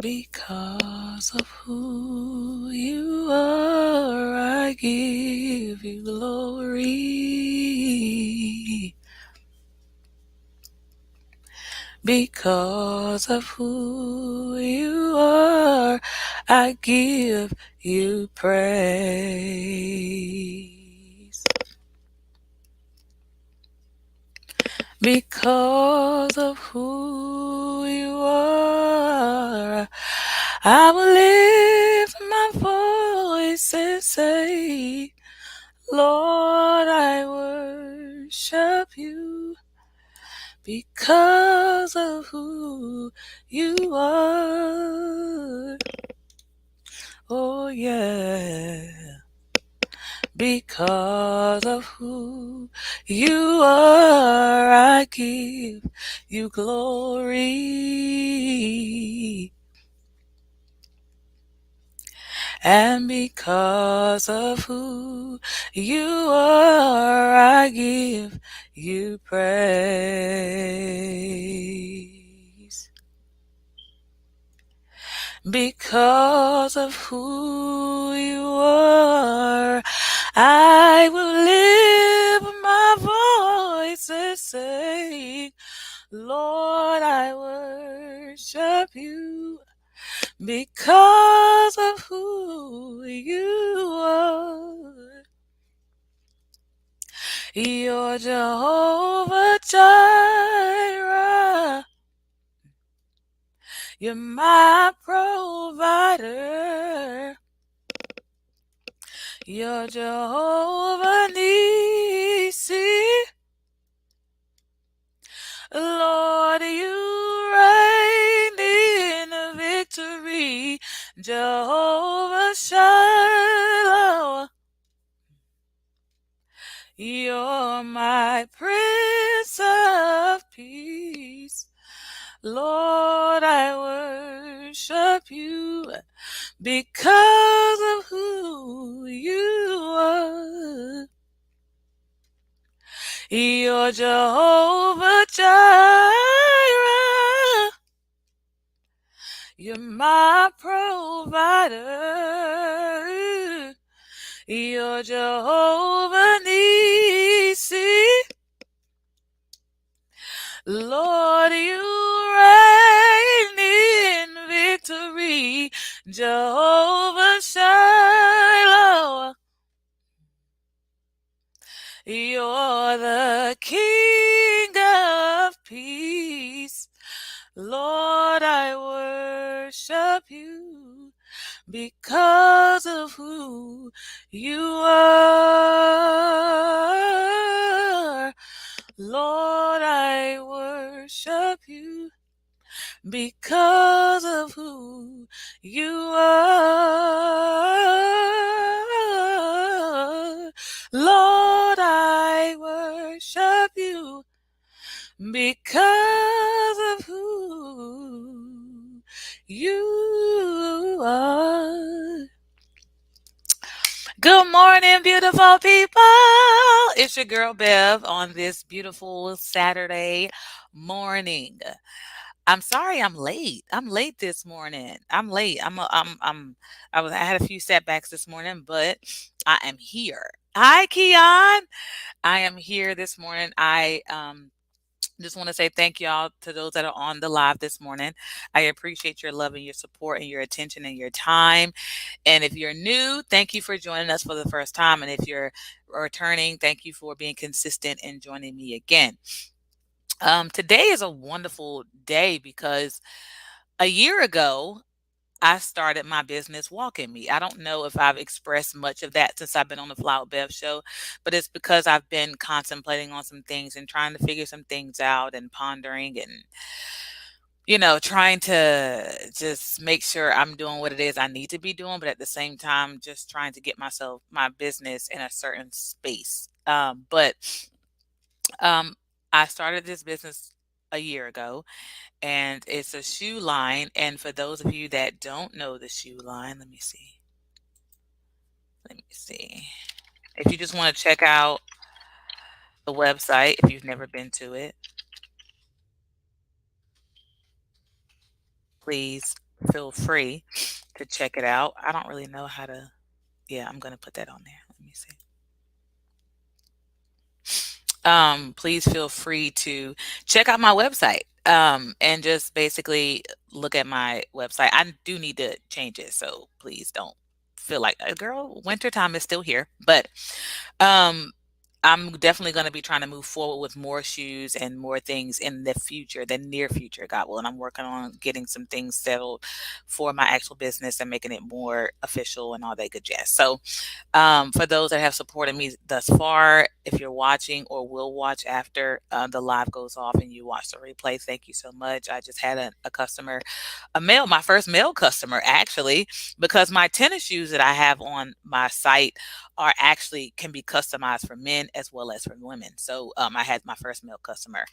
Because of who you are, I give you glory. Because of who you are, I give you praise. Because of who you are, I will lift my voice and say, Lord, I worship you because of who you are. Oh, yeah. Because of who you are, I give you glory. And because of who you are, I give you praise. Because of who you are, I will lift my voice and say, Lord, I worship you because of who you are. You're Jehovah Jireh. You're my provider. You're Jehovah Nissi. Lord, you reign in victory. Jehovah Shiloh. You're my Prince of Peace. Lord, I worship you because of who you are. You're Jehovah Jireh. You're my provider. You're Jehovah Nissi. Lord, you reign in victory. Jehovah Shiloh. You're the King of Peace. Lord, I worship you because of who you are. Lord, I worship you because of who you are. Lord, I worship you because of who you are. Good morning, beautiful people. It's your girl Bev on this beautiful Saturday morning. I'm sorry I'm late. I'm late this morning. I'm late. I had a few setbacks this morning, but I am here. Hi, Keon. I am here this morning. I just want to say thank y'all to those that are on the live this morning. I appreciate your love and your support and your attention and your time. And if you're new, thank you for joining us for the first time. And if you're returning, thank you for being consistent and joining me again. Today is a wonderful day because a year ago, I started my business, Walking Me. I don't know if I've expressed much of that since I've been on the Fly with Bev show, but it's because I've been contemplating on some things and trying to figure some things out and pondering and, trying to just make sure I'm doing what it is I need to be doing, but at the same time, just trying to get my business in a certain space. But um, I started this business a year ago and it's a shoe line. And for those of you that don't know the shoe line, let me see. Let me see. If you just want to check out the website, if you've never been to it, please feel free to check it out. I don't really know how to. Yeah, I'm gonna put that on there. Let me see. Please feel free to check out my website, and just basically look at my website. I do need to change it, so please don't feel like, girl, wintertime is still here. But um, I'm definitely going to be trying to move forward with more shoes and more things in the future, the near future, God will. And I'm working on getting some things settled for my actual business and making it more official and all that good jazz. So, for those that have supported me thus far, if you're watching or will watch after the live goes off and you watch the replay, thank you so much. I just had a customer, my first male customer actually, because my tennis shoes that I have on my site are actually can be customized for men as well as for women. So I had my first male customer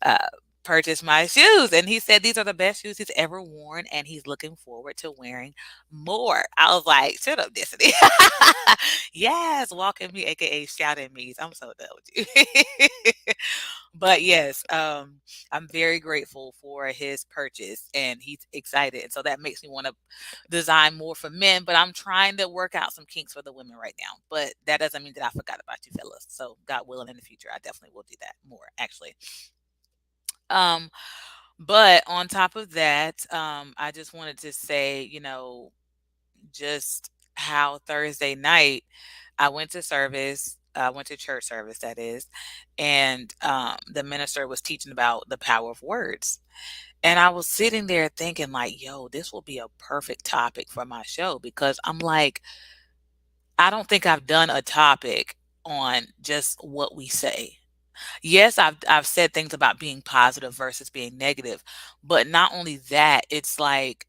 uh, purchase my shoes, and he said these are the best shoes he's ever worn, and he's looking forward to wearing more. I was like, shut up, Destiny. Yes, walking me, aka shouting me. I'm so done with you. But yes, I'm very grateful for his purchase and he's excited. And so that makes me want to design more for men, but I'm trying to work out some kinks for the women right now. But that doesn't mean that I forgot about you fellas. So God willing in the future, I definitely will do that more actually. Um, but on top of that, I just wanted to say, just how Thursday night I went to service. I went to church service, that is, and the minister was teaching about the power of words. And I was sitting there thinking, like, yo, this will be a perfect topic for my show because I'm like, I don't think I've done a topic on just what we say. Yes, I've said things about being positive versus being negative, but not only that, it's like,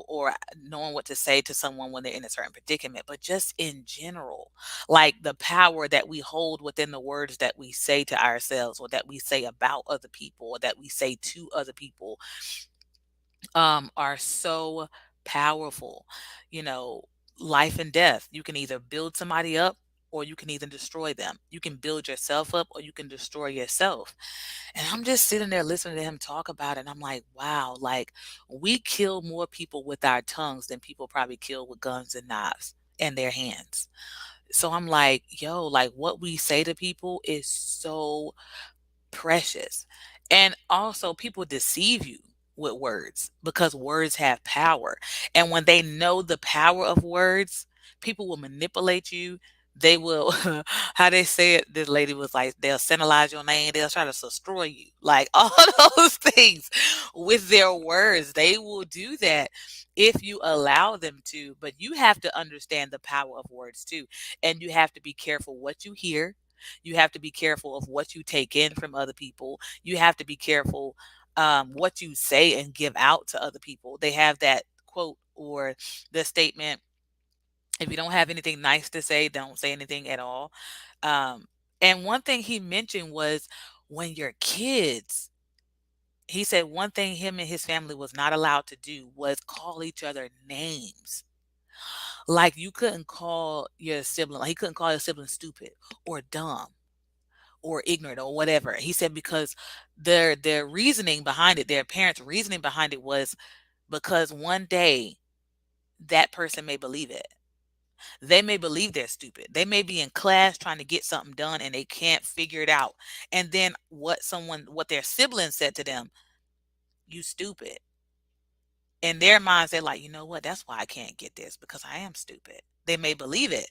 or knowing what to say to someone when they're in a certain predicament, but just in general, like the power that we hold within the words that we say to ourselves or that we say about other people or that we say to other people are so powerful. You know, life and death. You can either build somebody up or you can either destroy them. You can build yourself up or you can destroy yourself. And I'm just sitting there listening to him talk about it. And I'm like, wow, like we kill more people with our tongues than people probably kill with guns and knives in their hands. So I'm like, yo, like what we say to people is so precious. And also, people deceive you with words because words have power. And when they know the power of words, people will manipulate you. They will, how they say it, this lady was like, they'll centralize your name, they'll try to destroy you. Like all those things with their words, they will do that if you allow them to. But you have to understand the power of words too. And you have to be careful what you hear, you have to be careful of what you take in from other people. You have to be careful what you say and give out to other people. They have that quote or the statement, if you don't have anything nice to say, don't say anything at all. Um, and one thing he mentioned was when your kids, he said one thing him and his family was not allowed to do was call each other names. Like you couldn't call your sibling, like he couldn't call your sibling stupid or dumb or ignorant or whatever. He said because their reasoning behind it, their parents' reasoning behind it was because one day that person may believe it. They may believe they're stupid. They may be in class trying to get something done and they can't figure it out. And then what their sibling said to them, you stupid. In their minds, they're like, you know what? That's why I can't get this because I am stupid. They may believe it.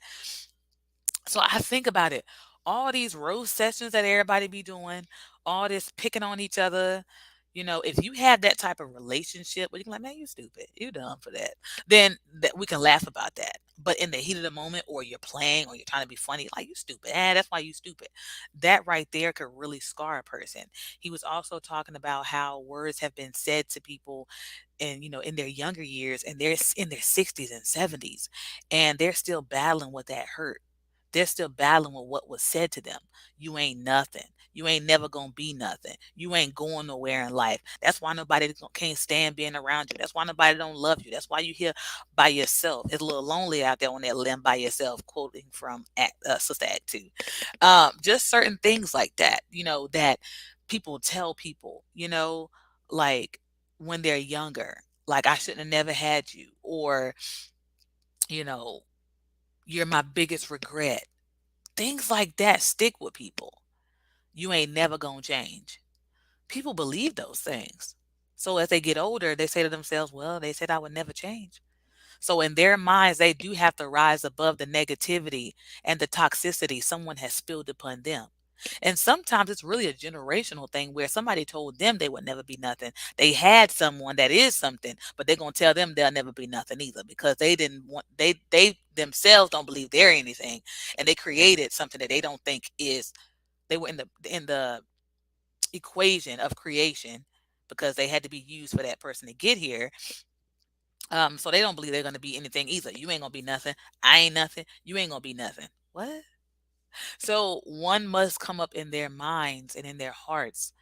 So I think about it. All these roast sessions that everybody be doing, all this picking on each other, if you have that type of relationship where you can like, man, you stupid, you dumb for that, then that we can laugh about that. But in the heat of the moment, or you're playing, or you're trying to be funny, like you stupid, that's why you stupid. That right there could really scar a person. He was also talking about how words have been said to people, and in their younger years, and they're in their 60s and 70s, and they're still battling with that hurt. They're still battling with what was said to them. You ain't nothing. You ain't never gonna be nothing. You ain't going nowhere in life. That's why nobody can't stand being around you. That's why nobody don't love you. That's why you here by yourself. It's a little lonely out there on that limb by yourself. Quoting from Sister Act 2. Just certain things like that. That people tell people. Like when they're younger. like I shouldn't have never had you, or, you know, you're my biggest regret. Things like that stick with people. You ain't never gonna change. People believe those things. So as they get older, they say to themselves, well, they said I would never change. So in their minds, they do have to rise above the negativity and the toxicity someone has spilled upon them. And sometimes it's really a generational thing where somebody told them they would never be nothing. They had someone that is something, but they're gonna tell them they'll never be nothing either because they didn't want they themselves don't believe they're anything, and they created something that they don't think is. They were in the equation of creation because they had to be used for that person to get here. So they don't believe they're gonna be anything either. You ain't gonna be nothing. I ain't nothing. You ain't gonna be nothing. What? So one must come up in their minds and in their hearts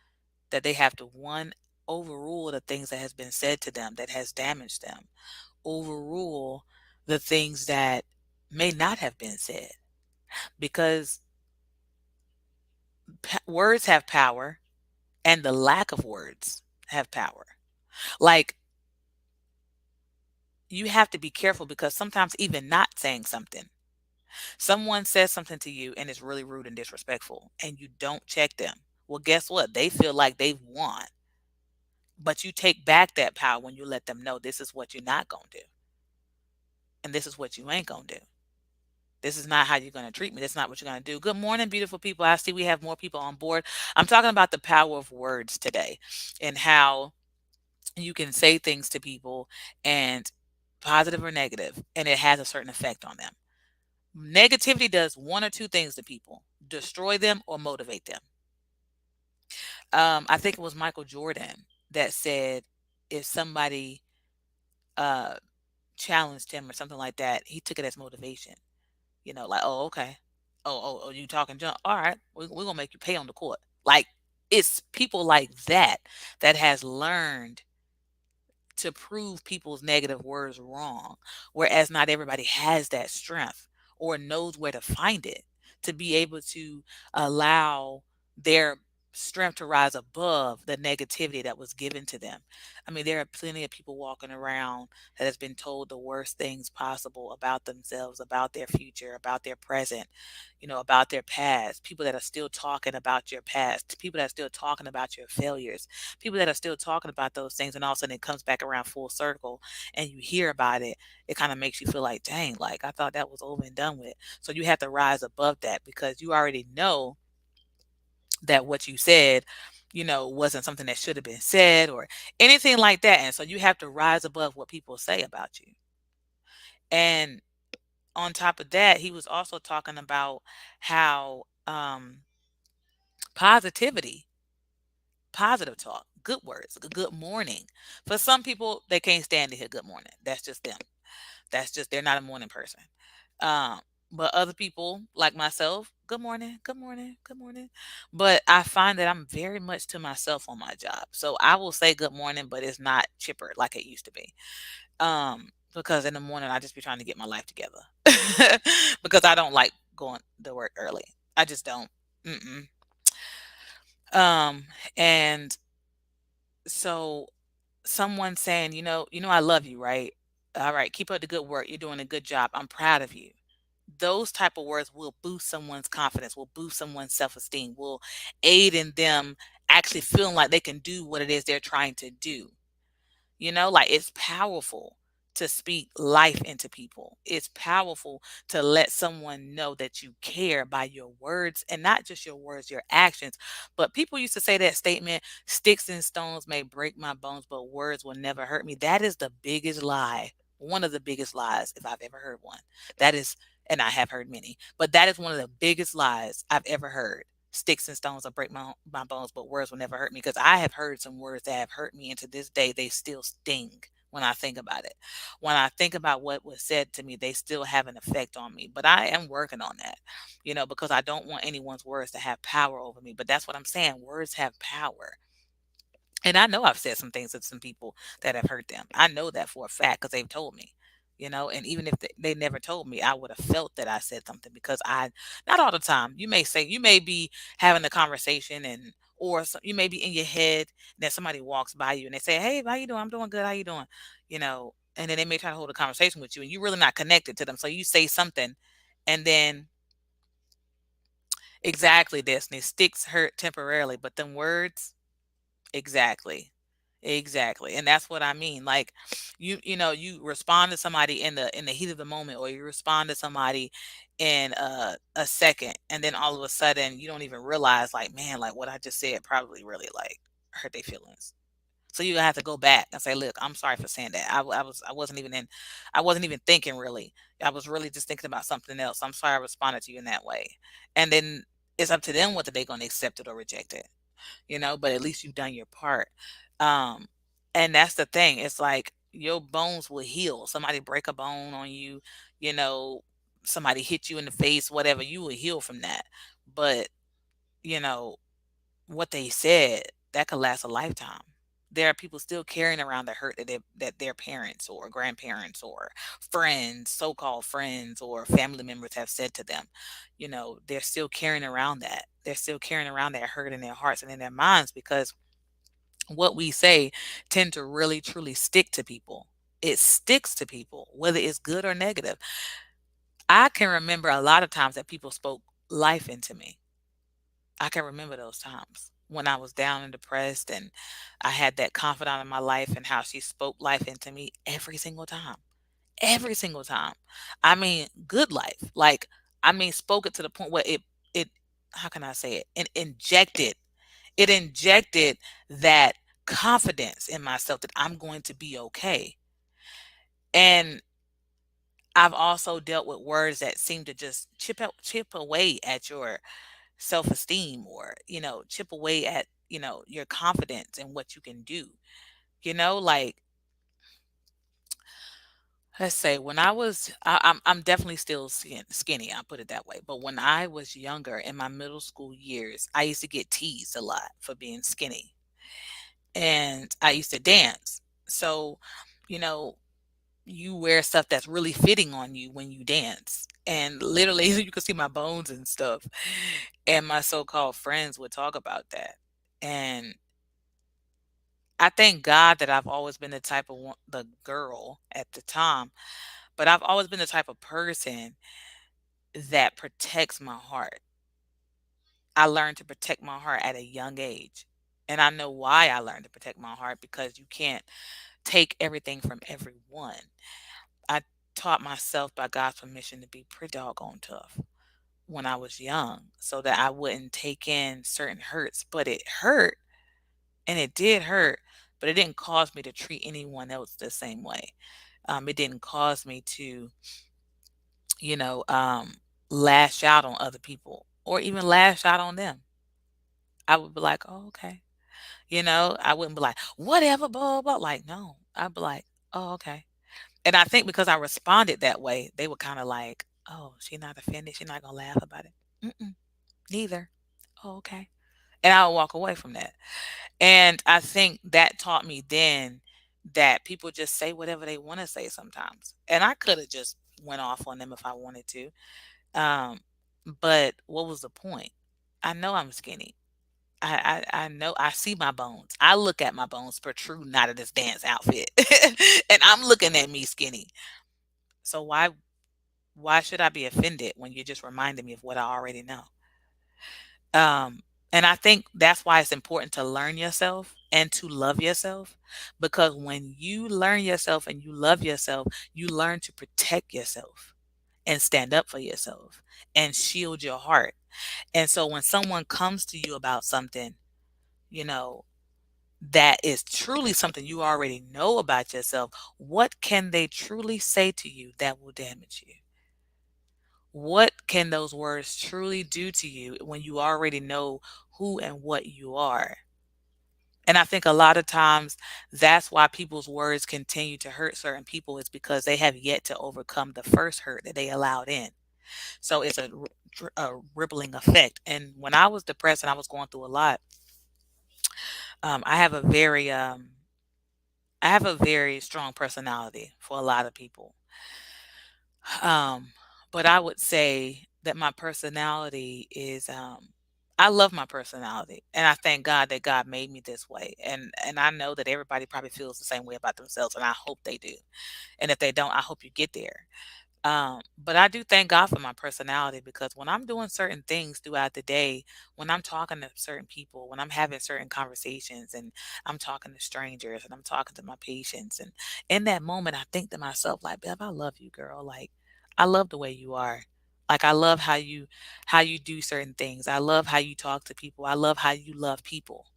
that they have to, one, overrule the things that has been said to them that has damaged them. Overrule the things that may not have been said, because words have power and the lack of words have power. Like, you have to be careful because sometimes even not saying something, someone says something to you and it's really rude and disrespectful, and you don't check them. Well, guess what? They feel like they've won, but you take back that power when you let them know this is what you're not going to do, and this is what you ain't going to do. This is not how you're going to treat me. That's not what you're going to do. Good morning, beautiful people. I see we have more people on board. I'm talking about the power of words today and how you can say things to people, and positive or negative, and it has a certain effect on them. Negativity does one or two things to people: destroy them or motivate them. I think it was Michael Jordan that said if somebody uh, challenged him or something like that, he took it as motivation. Like, oh, okay. Oh, you talking junk? All right, we're gonna make you pay on the court. Like, it's people like that that has learned to prove people's negative words wrong, whereas not everybody has that strength or knows where to find it to be able to allow their strength to rise above the negativity that was given to them. I mean, there are plenty of people walking around that has been told the worst things possible about themselves, about their future, about their present, about their past. People that are still talking about your past, people that are still talking about your failures, people that are still talking about those things, and all of a sudden it comes back around full circle and you hear about it. It kind of makes you feel like, dang, like I thought that was over and done with. So you have to rise above that because you already know that what you said, wasn't something that should have been said or anything like that. And so you have to rise above what people say about you. And on top of that, he was also talking about how positivity, positive talk, good words, a good morning. For some people, they can't stand to hear good morning. That's just them. That's just, they're not a morning person. Um, but other people like myself, good morning, good morning, good morning. But I find that I'm very much to myself on my job. So I will say good morning, but it's not chipper like it used to be. Because in the morning I just be trying to get my life together. Because I don't like going to work early. I just don't. Mm-mm. Um, and so someone saying, I love you, right? All right, keep up the good work. You're doing a good job. I'm proud of you. Those type of words will boost someone's confidence, will boost someone's self-esteem, will aid in them actually feeling like they can do what it is they're trying to do. Like, it's powerful to speak life into people. It's powerful to let someone know that you care by your words, and not just your words, your actions. But people used to say that statement, sticks and stones may break my bones, but words will never hurt me. That is the biggest lie. One of the biggest lies, if I've ever heard one. That is, and I have heard many, but that is one of the biggest lies I've ever heard. Sticks and stones will break my bones, but words will never hurt me. Because I have heard some words that have hurt me, and to this day, they still sting when I think about it. When I think about what was said to me, they still have an effect on me. But I am working on that, because I don't want anyone's words to have power over me. But that's what I'm saying. Words have power. And I know I've said some things to some people that have hurt them. I know that for a fact because they've told me. And even if they never told me, I would have felt that I said something because not all the time. You may be having a conversation, or you may be in your head, then somebody walks by you and they say, "Hey, how you doing? I'm doing good. How you doing?" And then they may try to hold a conversation with you, and you're really not connected to them. So you say something, and then exactly, Destiny, sticks hurt temporarily, but them words, exactly. Exactly. And that's what I mean. Like you respond to somebody in the heat of the moment, or you respond to somebody in a second, and then all of a sudden you don't even realize, like, man, like what I just said probably really like hurt their feelings. So you have to go back and say, "Look, I'm sorry for saying that. I wasn't even thinking really. I was really just thinking about something else. I'm sorry I responded to you in that way." And then it's up to them whether they're going to accept it or reject it, but at least you've done your part. Um, and that's the thing. It's like your bones will heal. Somebody break a bone on you, you know, somebody hit you in the face, whatever, you will heal from that. But, you know, what they said, that could last a lifetime. There are people still carrying around the hurt that their parents or grandparents or friends, so-called friends or family members have said to them. They're still carrying around that. They're still carrying around that hurt in their hearts and in their minds because what we say tend to really truly stick to people. It sticks to people, whether it's good or negative. I can remember a lot of times that people spoke life into me. I can remember those times when I was down and depressed, and I had that confidant in my life, and how she spoke life into me every single time. Every single time. I mean, good life. Like, I mean, spoke it to the point where it how can I say it? It injected that confidence in myself that I'm going to be okay. And I've also dealt with words that seem to just chip away at your self-esteem, or chip away at your confidence and what you can do. Like, let's say when I'm definitely still skinny, I'll put it that way. But when I was younger, in my middle school years, I used to get teased a lot for being skinny, and I used to dance. So, you know, you wear stuff that's really fitting on you when you dance. And literally, you can see my bones and stuff. And my so-called friends would talk about that. And I thank God that I've always been the type of the girl at the time, but I've always been the type of person that protects my heart. I learned to protect my heart at a young age. And I know why I learned to protect my heart, because you can't take everything from everyone. I taught myself, by God's permission, to be pretty doggone tough when I was young, so that I wouldn't take in certain hurts. But it hurt, and it did hurt, but it didn't cause me to treat anyone else the same way. It didn't cause me to, you know, um, lash out on other people or even lash out on them. I would be like, "Oh, okay." I wouldn't be like, "Whatever, blah, blah." Like, no, I'd be like, "Oh, okay." And I think because I responded that way, they were kind of like, "Oh, she not offended. She's not gonna laugh about it." Mm-mm, neither. Oh, okay. And I would walk away from that. And I think that taught me then that people just say whatever they want to say sometimes. And I could have just went off on them if I wanted to. Um, but what was the point? I know I'm skinny. I know I see my bones. I look at my bones protruding out of this dance outfit. And I'm looking at me skinny. So why should I be offended when you're just reminding me of what I already know? Um, and I think that's why it's important to learn yourself and to love yourself, because when you learn yourself and you love yourself, you learn to protect yourself and stand up for yourself and shield your heart. And so when someone comes to you about something, you know, that is truly something you already know about yourself, what can they truly say to you that will damage you? What can those words truly do to you when you already know who and what you are? And I think a lot of times that's why people's words continue to hurt certain people, is because they have yet to overcome the first hurt that they allowed in. So it's a rippling effect. And when I was depressed and I was going through a lot, I have a very strong personality for a lot of people. Um, but I would say that my personality is, I love my personality, and I thank God that God made me this way, and I know that everybody probably feels the same way about themselves, and I hope they do. And if they don't, I hope you get there. But I do thank God for my personality because when I'm doing certain things throughout the day, when I'm talking to certain people, when I'm having certain conversations and I'm talking to strangers and I'm talking to my patients, and in that moment, I think to myself, like, Bev, I love you, girl. Like, I love the way you are. Like, I love how you do certain things. I love how you talk to people. I love how you love people.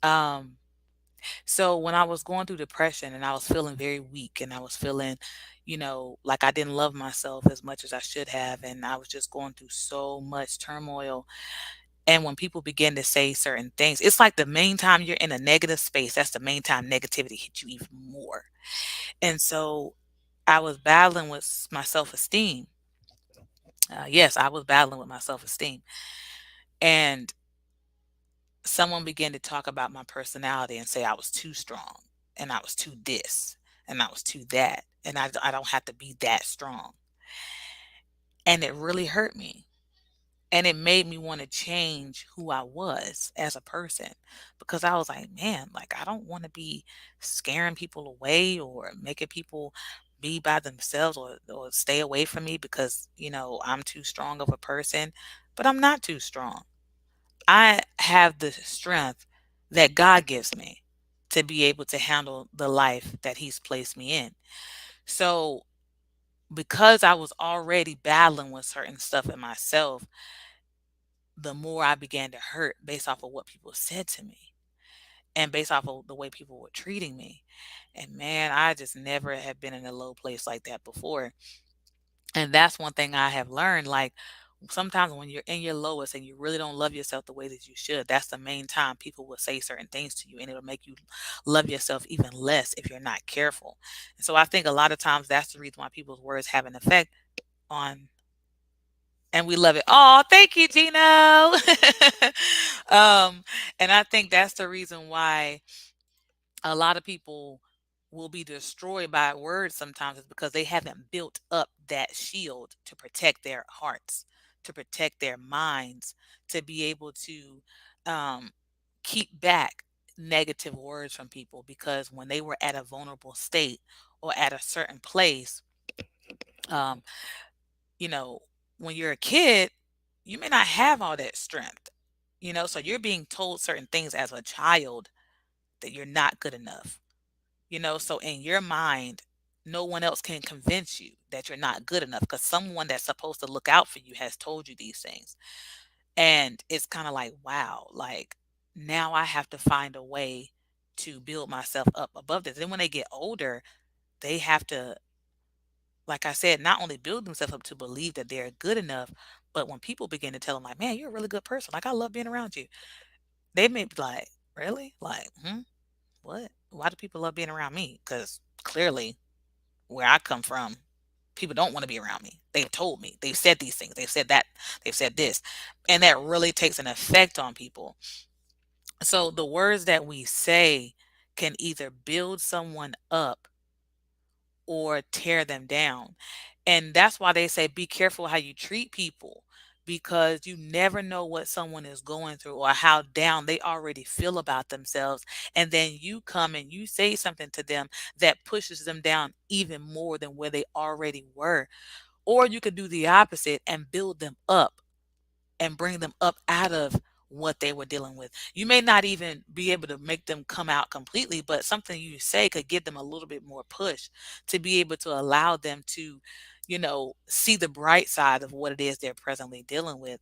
Um, so when I was going through depression and I was feeling very weak and I was feeling, like I didn't love myself as much as I should have, and I was just going through so much turmoil. And when people begin to say certain things, it's like the main time you're in a negative space, that's the main time negativity hits you even more. And so I was battling with my self-esteem. Yes, I was battling with my self-esteem. And someone began to talk about my personality and say I was too strong and I was too this and I was too that and I don't have to be that strong. And it really hurt me. And it made me want to change who I was as a person because I was like, man, like I don't want to be scaring people away or making people be by themselves or stay away from me because, I'm too strong of a person. But I'm not too strong. I have the strength that God gives me to be able to handle the life that He's placed me in. So, because I was already battling with certain stuff in myself, the more I began to hurt based off of what people said to me and based off of the way people were treating me. And man, I just never have been in a low place like that before. And that's one thing I have learned. Like sometimes when you're in your lowest and you really don't love yourself the way that you should, that's the main time people will say certain things to you and it'll make you love yourself even less if you're not careful. And so I think a lot of times that's the reason why people's words have an effect on and we love it. Oh, thank you, Gino. And I think that's the reason why a lot of people will be destroyed by words sometimes is because they haven't built up that shield to protect their hearts, to protect their minds, to be able to um, keep back negative words from people because when they were at a vulnerable state or at a certain place, um, you know, when you're a kid, you may not have all that strength, so you're being told certain things as a child that you're not good enough. So in your mind, no one else can convince you that you're not good enough because someone that's supposed to look out for you has told you these things. And it's kind of like, wow, like now I have to find a way to build myself up above this. Then when they get older, they have to, like I said, not only build themselves up to believe that they're good enough, but when people begin to tell them, like, man, you're a really good person. Like, I love being around you. They may be like, really? Like, what? Why do people love being around me? Because clearly where I come from, people don't want to be around me. They've told me. They've said these things. They've said that. They've said this. And that really takes an effect on people. So the words that we say can either build someone up or tear them down. And that's why they say be careful how you treat people because you never know what someone is going through or how down they already feel about themselves. And then you come and you say something to them that pushes them down even more than where they already were. Or you could do the opposite and build them up and bring them up out of what they were dealing with. You may not even be able to make them come out completely, but something you say could give them a little bit more push to be able to allow them to, see the bright side of what it is they're presently dealing with.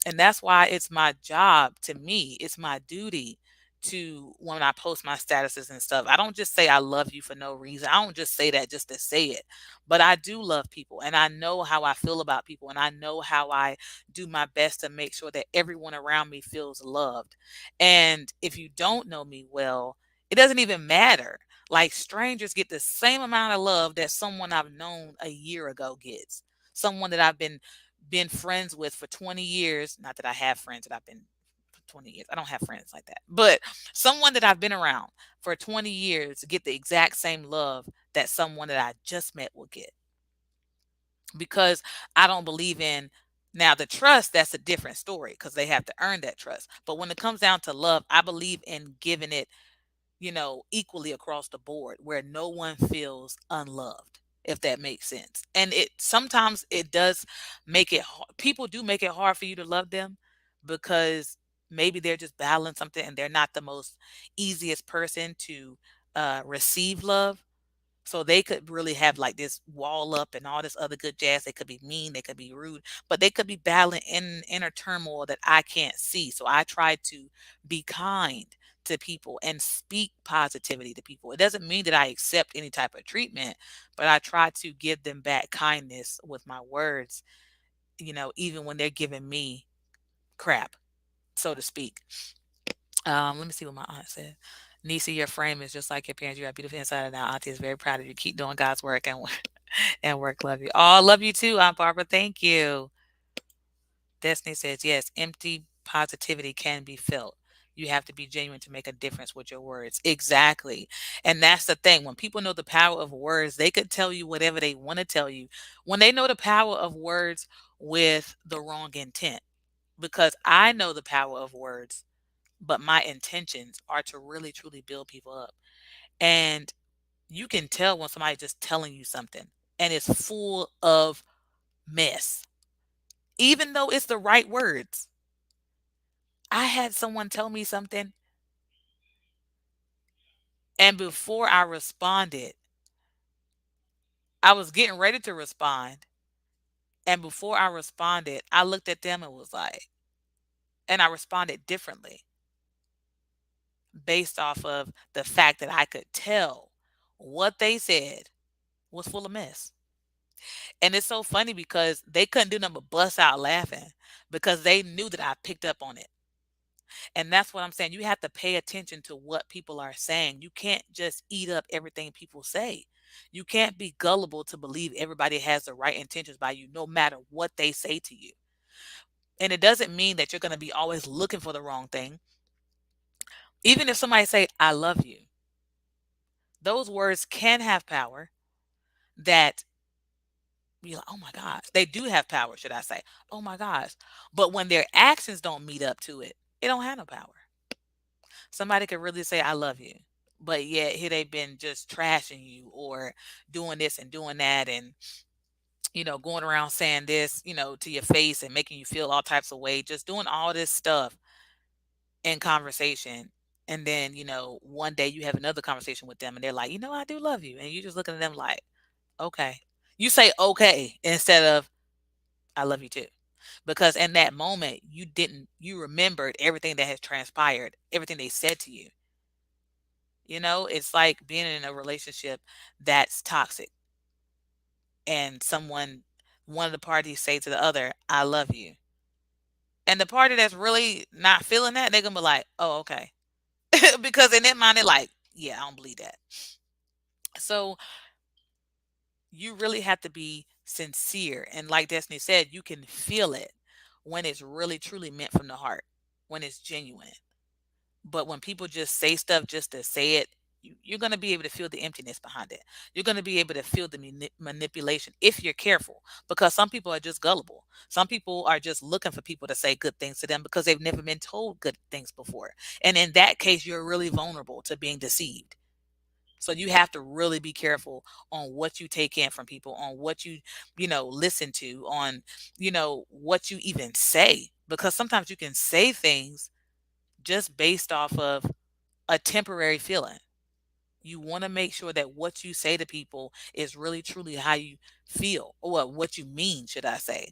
And that's why it's my job to me, it's my duty to when I post my statuses and stuff. I don't just say I love you for no reason. I don't just say that just to say it. But I do love people and I know how I feel about people and I know how I do my best to make sure that everyone around me feels loved. And if you don't know me well, it doesn't even matter. Like strangers get the same amount of love that someone I've known a year ago gets. Someone that I've been friends with for 20 years. Not that I have friends that I've been for 20 years. I don't have friends like that. But someone that I've been around for 20 years get the exact same love that someone that I just met will get because I don't believe in Now, the trust, that's a different story because they have to earn that trust. But when it comes down to love, I believe in giving it, equally across the board where no one feels unloved, if that makes sense. And it sometimes it does make it people do make it hard for you to love them because maybe they're just battling something and they're not the most easiest person to receive love. So they could really have like this wall up and all this other good jazz. They could be mean, they could be rude, but they could be battling in inner turmoil that I can't see. So I try to be kind to people and speak positivity to people. It doesn't mean that I accept any type of treatment, but I try to give them back kindness with my words, even when they're giving me crap, so to speak. Let me see what my aunt said. Nisa, your frame is just like your parents. You are beautiful inside and out. Auntie is very proud of you. Keep doing God's work and and work. Love you. Oh, love you too, Aunt Barbara. Thank you. Destiny says, yes, empty positivity can be felt. You have to be genuine to make a difference with your words. Exactly. And that's the thing. When people know the power of words, they could tell you whatever they want to tell you. When they know the power of words with the wrong intent, because I know the power of words, but my intentions are to really truly build people up. And you can tell when somebody's just telling you something and it's full of mess, even though it's the right words. I had someone tell me something, and before I responded, I was getting ready to respond. And before I responded, I looked at them and was like, and I responded differently based off of the fact that I could tell what they said was full of mess. And it's so funny because they couldn't do nothing but bust out laughing because they knew that I picked up on it. And that's what I'm saying. You have to pay attention to what people are saying. You can't just eat up everything people say. You can't be gullible to believe everybody has the right intentions by you, no matter what they say to you. And it doesn't mean that you're going to be always looking for the wrong thing. Even if somebody say, I love you, those words can have power that you're like, oh my gosh, they do have power, should I say. Oh my gosh. But when their actions don't meet up to it, it don't have no power. Somebody could really say, I love you. But yet here they've been just trashing you or doing this and doing that and going around saying this, to your face and making you feel all types of way, just doing all this stuff in conversation. And then, one day you have another conversation with them and they're like, I do love you. And you just looking at them like, okay. You say okay instead of I love you too. Because in that moment you remembered everything that has transpired, everything they said to you. It's like being in a relationship that's toxic and one of the parties say to the other, I love you. And the party that's really not feeling that, they're gonna be like, oh, okay. Because in their mind, they're like, yeah, I don't believe that. So you really have to be sincere. And like Destiny said, you can feel it when it's really truly meant from the heart, when it's genuine. But when people just say stuff just to say it, you're going to be able to feel the emptiness behind it. You're going to be able to feel the manipulation if you're careful, because some people are just gullible. Some people are just looking for people to say good things to them because they've never been told good things before. And in that case, you're really vulnerable to being deceived. So you have to really be careful on what you take in from people, on what listen to, on, what you even say, because sometimes you can say things just based off of a temporary feeling. You want to make sure that what you say to people is really truly how you feel, or what you mean, should I say.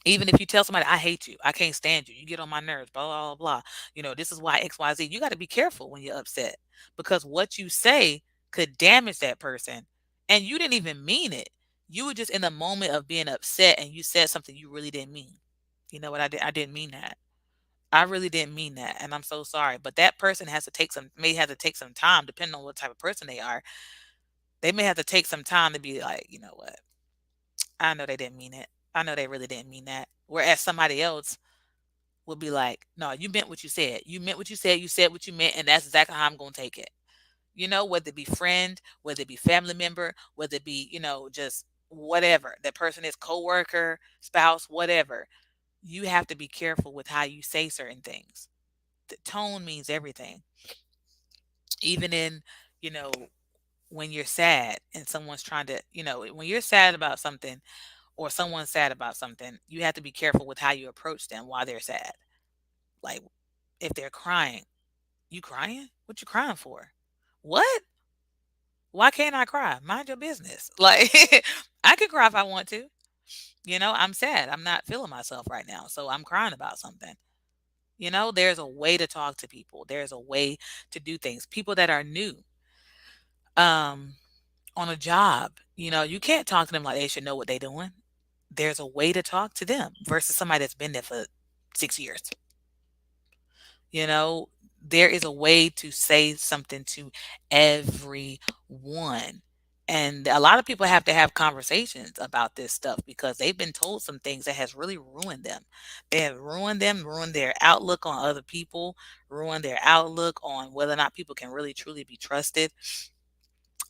Even if you tell somebody, I hate you, I can't stand you, you get on my nerves, blah, blah, blah, blah. This is why XYZ. You got to be careful when you're upset because what you say could damage that person. And you didn't even mean it. You were just in the moment of being upset and you said something you really didn't mean. You know what I did? I didn't mean that. I really didn't mean that, and I'm so sorry. But that person may have to take some time, depending on what type of person they are. They may have to take some time to be like, you know what? I know they didn't mean it. I know they really didn't mean that. Whereas somebody else would be like, no, you meant what you said. You meant what you said. You said what you meant, and that's exactly how I'm going to take it. Whether it be friend, whether it be family member, whether it be, just whatever that person is, coworker, spouse, whatever. You have to be careful with how you say certain things. The tone means everything. Even in, you know, when you're sad and someone's trying to, when you're sad about something or someone's sad about something, you have to be careful with how you approach them while they're sad. Like if they're crying, you crying? What you crying for? What? Why can't I cry? Mind your business. Like I can cry if I want to. I'm sad. I'm not feeling myself right now. So I'm crying about something. There's a way to talk to people. There's a way to do things. People that are new um on a job, you can't talk to them like they should know what they're doing. There's a way to talk to them versus somebody that's been there for 6 years. You know, there is a way to say something to everyone. And a lot of people have to have conversations about this stuff because they've been told some things that has really ruined them. They have ruined them, ruined their outlook on other people, ruined their outlook on whether or not people can really truly be trusted,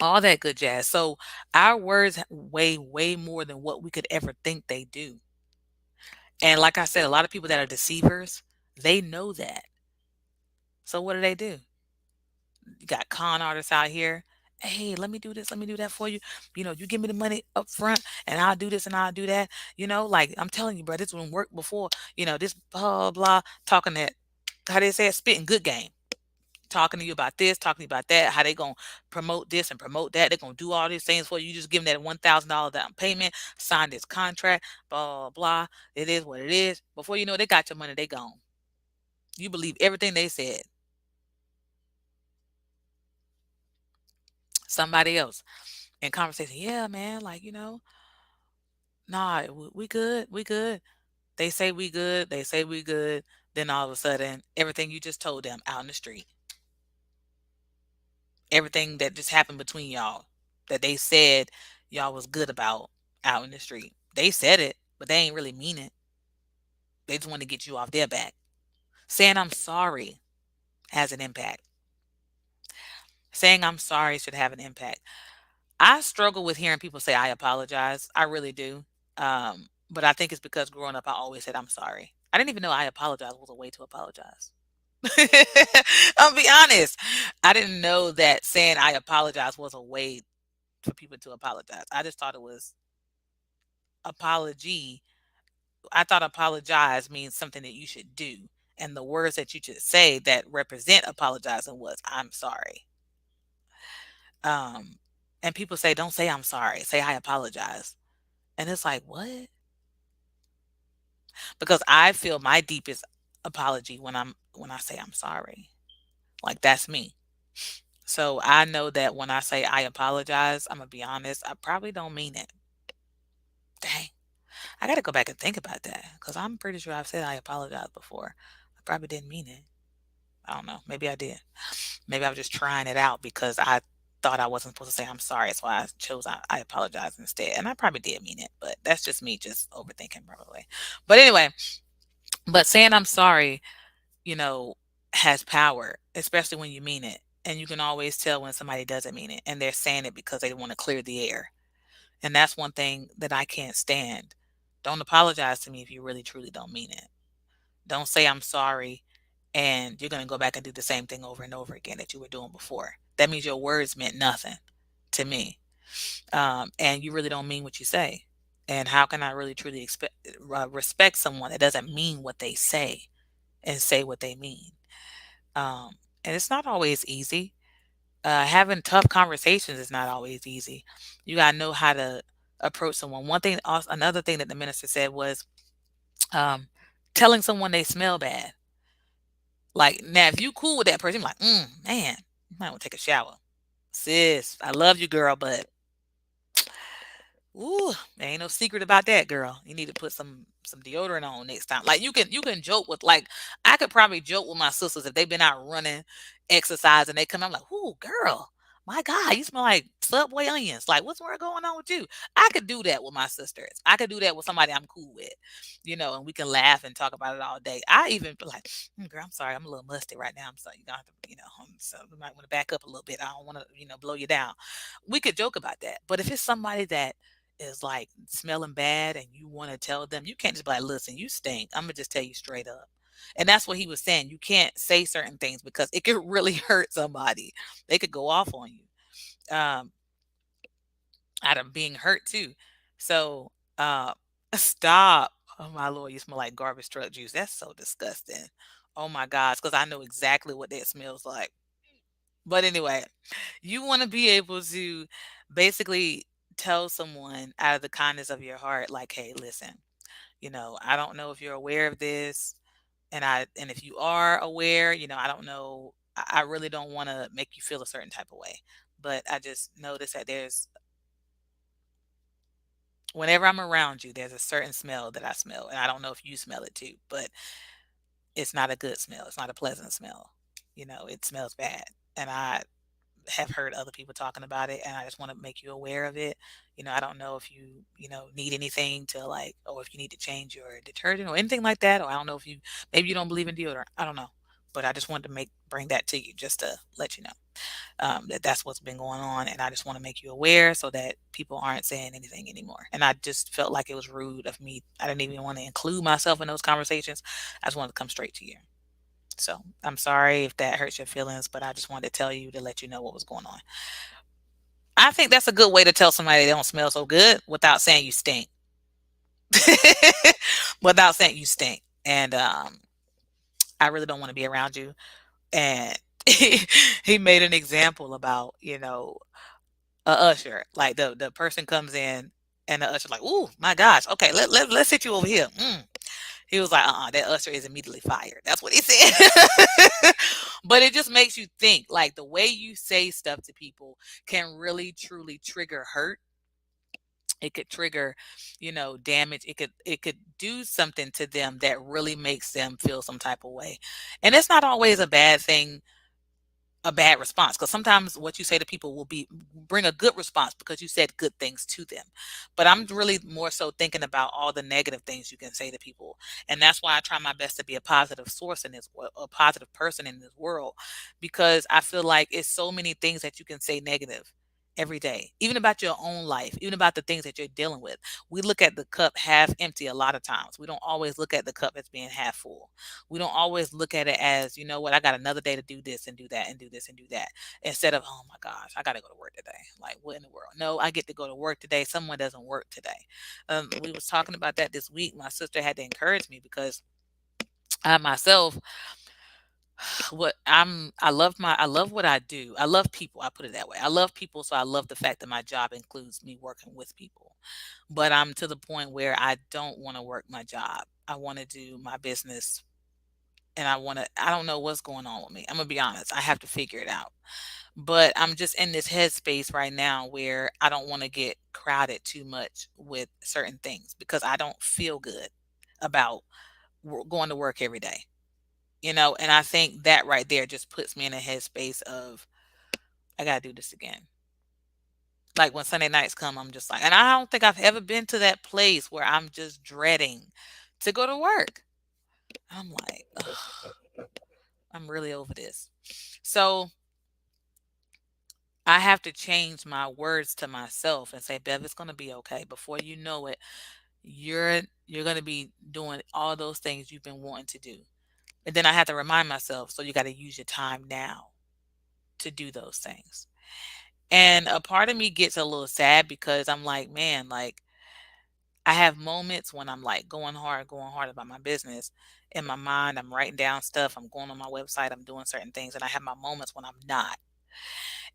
all that good jazz. So our words weigh way more than what we could ever think they do. And like I said, a lot of people that are deceivers, they know that. So what do? You got con artists out here. Hey, let me do this, let me do that for you. You give me the money up front and I'll do this and I'll do that. Like I'm telling you, bro, this one worked before. This blah blah talking that how they say it, spitting good game. Talking to you about this, talking to you about that, how they gonna promote this and promote that. They're gonna do all these things for you. You just give them that $1,000 down payment, sign this contract, blah blah. It is what it is. Before you know it, they got your money, they gone. You believe everything they said. Somebody else in conversation, yeah, man, like, nah, we good, we good. They say we good, they say we good. Then all of a sudden, everything you just told them out in the street, everything that just happened between y'all that they said y'all was good about out in the street. They said it, but they ain't really mean it. They just want to get you off their back. Saying I'm sorry has an impact. Saying I'm sorry should have an impact. I struggle with hearing people say I apologize. I really do. But I think it's because growing up, I always said I'm sorry. I didn't even know I apologize was a way to apologize. I'll be honest. I didn't know that saying I apologize was a way for people to apologize. I just thought it was apology. I thought apologize means something that you should do. And the words that you should say that represent apologizing was I'm sorry. Um, and people say, don't say I'm sorry, say I apologize. And it's like, what? Because I feel my deepest apology when I say I'm sorry. Like that's me. So I know that when I say I apologize, I'm gonna be honest, I probably don't mean it. Dang. I gotta go back and think about that because I'm pretty sure I've said I apologize before. I probably didn't mean it. I don't know. Maybe I did. Maybe I was just trying it out because I thought I wasn't supposed to say I'm sorry. That's why I chose I apologize instead. And I probably did mean it, but that's just me just overthinking probably. But anyway, but saying I'm sorry, you know, has power, especially when you mean it. And you can always tell when somebody doesn't mean it and they're saying it because they want to clear the air. And that's one thing that I can't stand. Don't apologize to me if you really truly don't mean it. Don't say I'm sorry and you're going to go back and do the same thing over and over again that you were doing before. That means your words meant nothing to me. And you really don't mean what you say. And how can I really truly respect someone that doesn't mean what they say and say what they mean? And it's not always easy. Having tough conversations is not always easy. You got to know how to approach someone. One thing, also, another thing that the minister said was um, telling someone they smell bad. Like now, if you cool with that person, you're like, man, you might want to take a shower, sis. I love you, girl, but ooh, there ain't no secret about that, girl. You need to put some deodorant on next time. Like you can joke with like I could probably joke with my sisters if they've been out running, exercise, and they come. I'm like, ooh, girl, my God, you smell like Subway onions. Like, what's going on with you? I could do that with my sisters. I could do that with somebody I'm cool with, and we can laugh and talk about it all day. I even be like, girl, I'm sorry, I'm a little musty right now. I'm sorry, you don't have to, so we might want to back up a little bit. I don't want to, blow you down. We could joke about that. But if it's somebody that is like smelling bad and you want to tell them, you can't just be like, listen, you stink. I'm gonna just tell you straight up. And that's what he was saying. You can't say certain things because it could really hurt somebody. They could go off on you. Out of being hurt too. So stop. Oh my Lord, you smell like garbage truck juice. That's so disgusting. Oh my gosh, because I know exactly what that smells like. But anyway, you want to be able to basically tell someone out of the kindness of your heart, like, hey, listen, I don't know if you're aware of this. And if you are aware, I don't know. I really don't want to make you feel a certain type of way. But I just noticed that whenever I'm around you, there's a certain smell that I smell. And I don't know if you smell it too, but it's not a good smell. It's not a pleasant smell. It smells bad. And I have heard other people talking about it, and I just want to make you aware of it. I don't know if you need anything to like, or if you need to change your detergent or anything like that, or I don't know if maybe you don't believe in deodorant. I don't know. But I just wanted to bring that to you just to let you know that that's what's been going on, and I just want to make you aware so that people aren't saying anything anymore. And I just felt like it was rude of me. I didn't even want to include myself in those conversations. I just wanted to come straight to you. So I'm sorry if that hurts your feelings, but I just wanted to tell you to let you know what was going on. I think that's a good way to tell somebody they don't smell so good without saying you stink. Without saying you stink. And I really don't want to be around you. And he made an example about, a usher. Like the person comes in and the usher like, "Ooh, my gosh. Okay, let's sit you over here." He was like, that usher is immediately fired. That's what he said. But it just makes you think, like the way you say stuff to people can really truly trigger hurt. It could trigger, damage. It could do something to them that really makes them feel some type of way. And it's not always a bad response, because sometimes what you say to people will bring a good response because you said good things to them. But I'm really more so thinking about all the negative things you can say to people, and that's why I try my best to be a positive source in this world, a positive person in this world, because I feel like it's so many things that you can say negative every day, even about your own life, even about the things that you're dealing with. We look at the cup half empty a lot of times. We don't always look at the cup as being half full. We don't always look at it as, you know what, I got another day to do this and do that and do this and do that. Instead of, oh my gosh, I got to go to work today. Like, what in the world? No, I get to go to work today. Someone doesn't work today. We was talking about that this week. My sister had to encourage me because I myself, I love what I do. I love people. I put it that way. I love people, so I love the fact that my job includes me working with people. But I'm to the point where I don't want to work my job. I want to do my business, and I don't know what's going on with me. I'm gonna be honest. I have to figure it out. But I'm just in this headspace right now where I don't want to get crowded too much with certain things because I don't feel good about going to work every day. And I think that right there just puts me in a headspace of I gotta do this again. Like when Sunday nights come, I'm just like, and I don't think I've ever been to that place where I'm just dreading to go to work. I'm like, ugh, I'm really over this. So I have to change my words to myself and say, Bev, it's gonna be okay. Before you know it, you're gonna be doing all those things you've been wanting to do. And then I have to remind myself, so you gotta use your time now to do those things. And a part of me gets a little sad because I'm like, man, like I have moments when I'm like going hard about my business. In my mind, I'm writing down stuff, I'm going on my website, I'm doing certain things, and I have my moments when I'm not.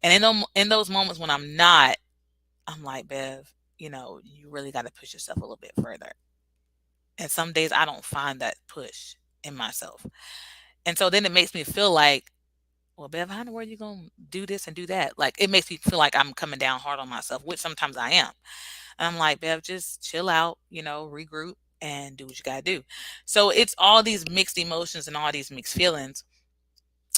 And in those moments when I'm not, I'm like, Bev, you really got to push yourself a little bit further. And some days I don't find that push in myself. And so then it makes me feel like, well, Bev, how in the world you gonna do this and do that? Like it makes me feel like I'm coming down hard on myself, which sometimes I am. And I'm like, Bev, just chill out, regroup and do what you gotta do. So it's all these mixed emotions and all these mixed feelings.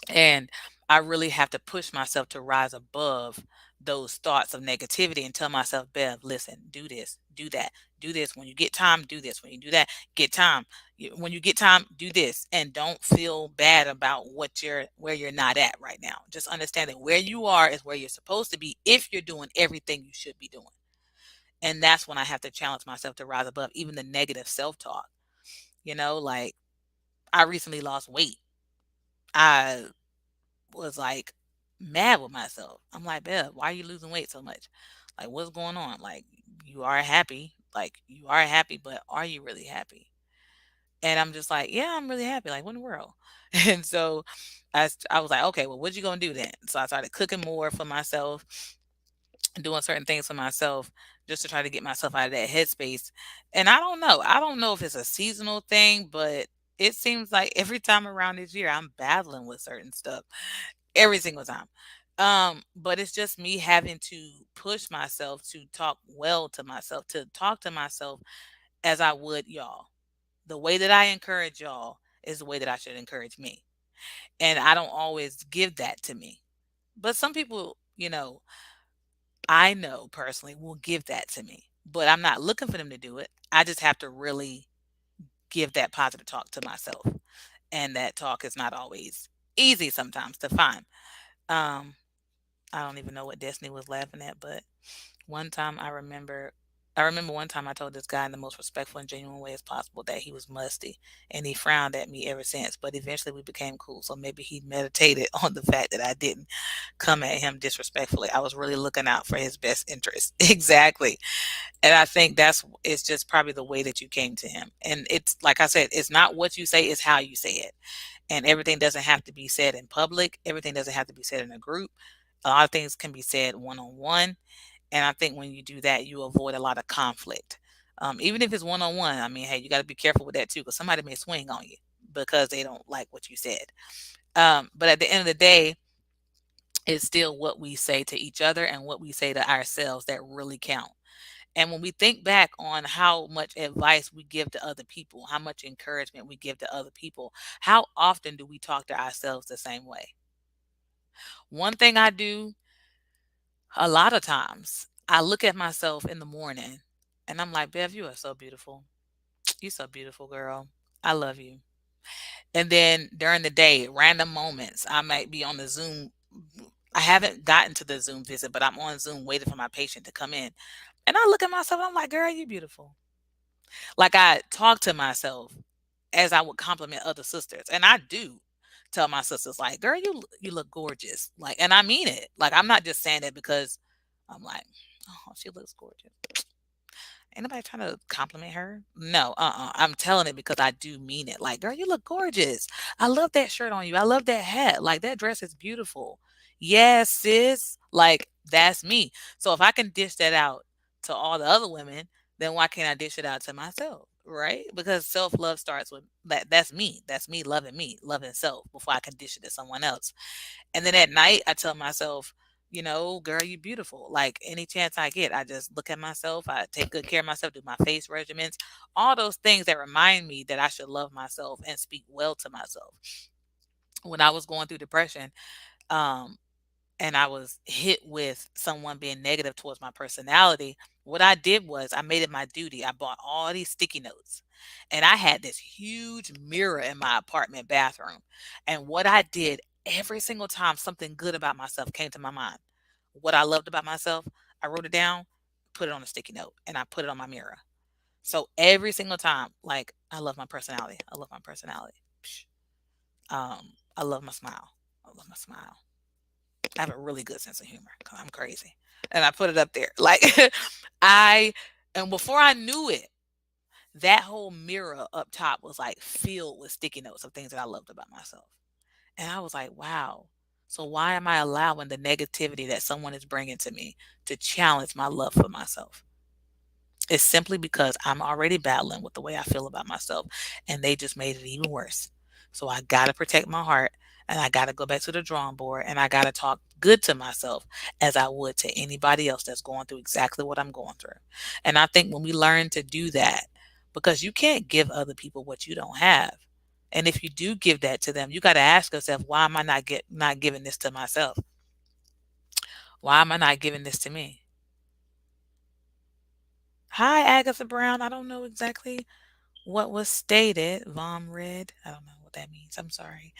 And I really have to push myself to rise above those thoughts of negativity and tell myself, Bev, listen, do this, do that, do this. When you get time, do this. When you do that, get time. When you get time, do this. And don't feel bad about where you're not at right now. Just understand that where you are is where you're supposed to be if you're doing everything you should be doing. And that's when I have to challenge myself to rise above even the negative self-talk. Like I recently lost weight. I was like mad with myself. I'm like, Bev, why are you losing weight so much? Like, what's going on? Like, you are happy. Like, you are happy, but are you really happy? And I'm just like, yeah, I'm really happy. Like, what in the world? And so I was like, okay, well, what you gonna do then? So I started cooking more for myself, doing certain things for myself just to try to get myself out of that headspace. And I don't know. I don't know if it's a seasonal thing, but it seems like every time around this year, I'm battling with certain stuff every single time. But it's just me having to push myself to talk well to myself, to talk to myself as I would y'all. The way that I encourage y'all is the way that I should encourage me. And I don't always give that to me. But some people, I know personally will give that to me. But I'm not looking for them to do it. I just have to really give that positive talk to myself. And that talk is not always easy sometimes to find. Um, I don't even know what Destiny was laughing at, but one time I remember one time I told this guy in the most respectful and genuine way as possible that he was musty, and he frowned at me ever since. But eventually we became cool. So maybe he meditated on the fact that I didn't come at him disrespectfully. I was really looking out for his best interest. Exactly. And I think it's just probably the way that you came to him. And it's like I said, it's not what you say, it's how you say it. And everything doesn't have to be said in public. Everything doesn't have to be said in a group. A lot of things can be said one on one. And I think when you do that, you avoid a lot of conflict. Even if it's one on one, I mean, hey, you got to be careful with that too, because somebody may swing on you because they don't like what you said. But at the end of the day, it's still what we say to each other and what we say to ourselves that really count. And when we think back on how much advice we give to other people, how much encouragement we give to other people, how often do we talk to ourselves the same way? One thing I do a lot of times, I look at myself in the morning and I'm like, Bev, you are so beautiful. You so beautiful, girl. I love you. And then during the day, random moments, I might be on the Zoom. I haven't gotten to the Zoom visit, but I'm on Zoom waiting for my patient to come in. And I look at myself, I'm like, girl, you beautiful. Like I talk to myself as I would compliment other sisters. And I do tell my sisters, like, girl, you look gorgeous. Like, and I mean it. Like, I'm not just saying it because I'm like, oh, she looks gorgeous. Ain't nobody trying to compliment her. No, I'm telling it because I do mean it. Like, girl, you look gorgeous. I love that shirt on you. I love that hat. Like, that dress is beautiful. Yes, sis. Like, that's me. So if I can dish that out to all the other women, then why can't I dish it out to myself? Right? Because self love starts with that. That's me. That's me, loving self before I can dish it to someone else. And then at night, I tell myself, girl, you beautiful. Like any chance I get, I just look at myself. I take good care of myself, do my face regimens, all those things that remind me that I should love myself and speak well to myself. When I was going through depression, um, and I was hit with someone being negative towards my personality, what I did was I made it my duty. I bought all these sticky notes and I had this huge mirror in my apartment bathroom. And what I did every single time something good about myself came to my mind, what I loved about myself, I wrote it down, put it on a sticky note, and I put it on my mirror. So every single time, like, I love my personality. I love my personality. Psh. I love my smile. I love my smile. I have a really good sense of humor 'cause I'm crazy. And I put it up there. Like I and before I knew it, that whole mirror up top was like filled with sticky notes of things that I loved about myself. And I was like, wow. So why am I allowing the negativity that someone is bringing to me to challenge my love for myself? It's simply because I'm already battling with the way I feel about myself, and they just made it even worse. So I got to protect my heart, and I got to go back to the drawing board, and I got to talk good to myself as I would to anybody else that's going through exactly what I'm going through. And I think when we learn to do that, because you can't give other people what you don't have. And if you do give that to them, you got to ask yourself, why am I not giving this to myself? Why am I not giving this to me? Hi, Agatha Brown. I don't know exactly what was stated. Vom read. I don't know what that means. I'm sorry.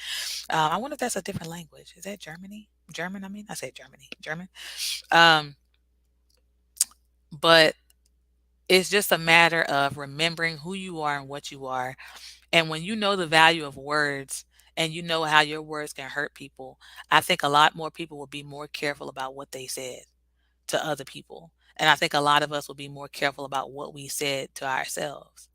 I wonder if that's a different language. Is that Germany? German, I mean. I say Germany. German. Um, but It's just a matter of remembering who you are and what you are. And when you know the value of words and you know how your words can hurt people, I think a lot more people will be more careful about what they said to other people. And I think a lot of us will be more careful about what we said to ourselves.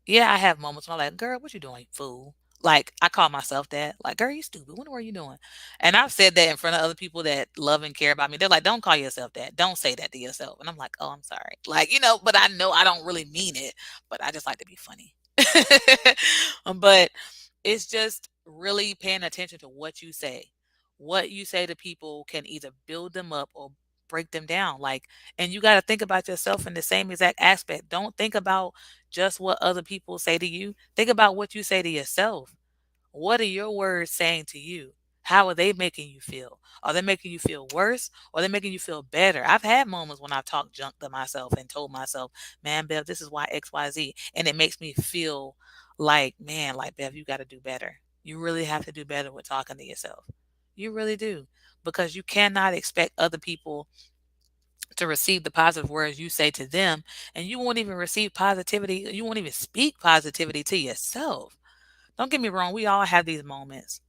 Yeah, I have moments where I'm like, "Girl, what you doing, fool?" Like, I call myself that. Like, "Girl, you stupid. What were you doing?" And I've said that in front of other people that love and care about me. They're like, "Don't call yourself that. Don't say that to yourself." And I'm like, "Oh, I'm sorry." Like, but I know I don't really mean it, but I just like to be funny. But it's just really paying attention to what you say. What you say to people can either build them up or break them down. Like, and you got to think about yourself in the same exact aspect. Don't think about just what other people say to you. Think about what you say to yourself. What are your words saying to you? How are they making you feel? Are they making you feel worse or are they making you feel better? I've had moments when I've talked junk to myself and told myself, man, Bev, this is why XYZ. And it makes me feel like, man, like, Bev, you got to do better. You really have to do better with talking to yourself. You really do. Because you cannot expect other people to receive the positive words you say to them, and you won't even receive positivity. You won't even speak positivity to yourself. Don't get me wrong, we all have these moments.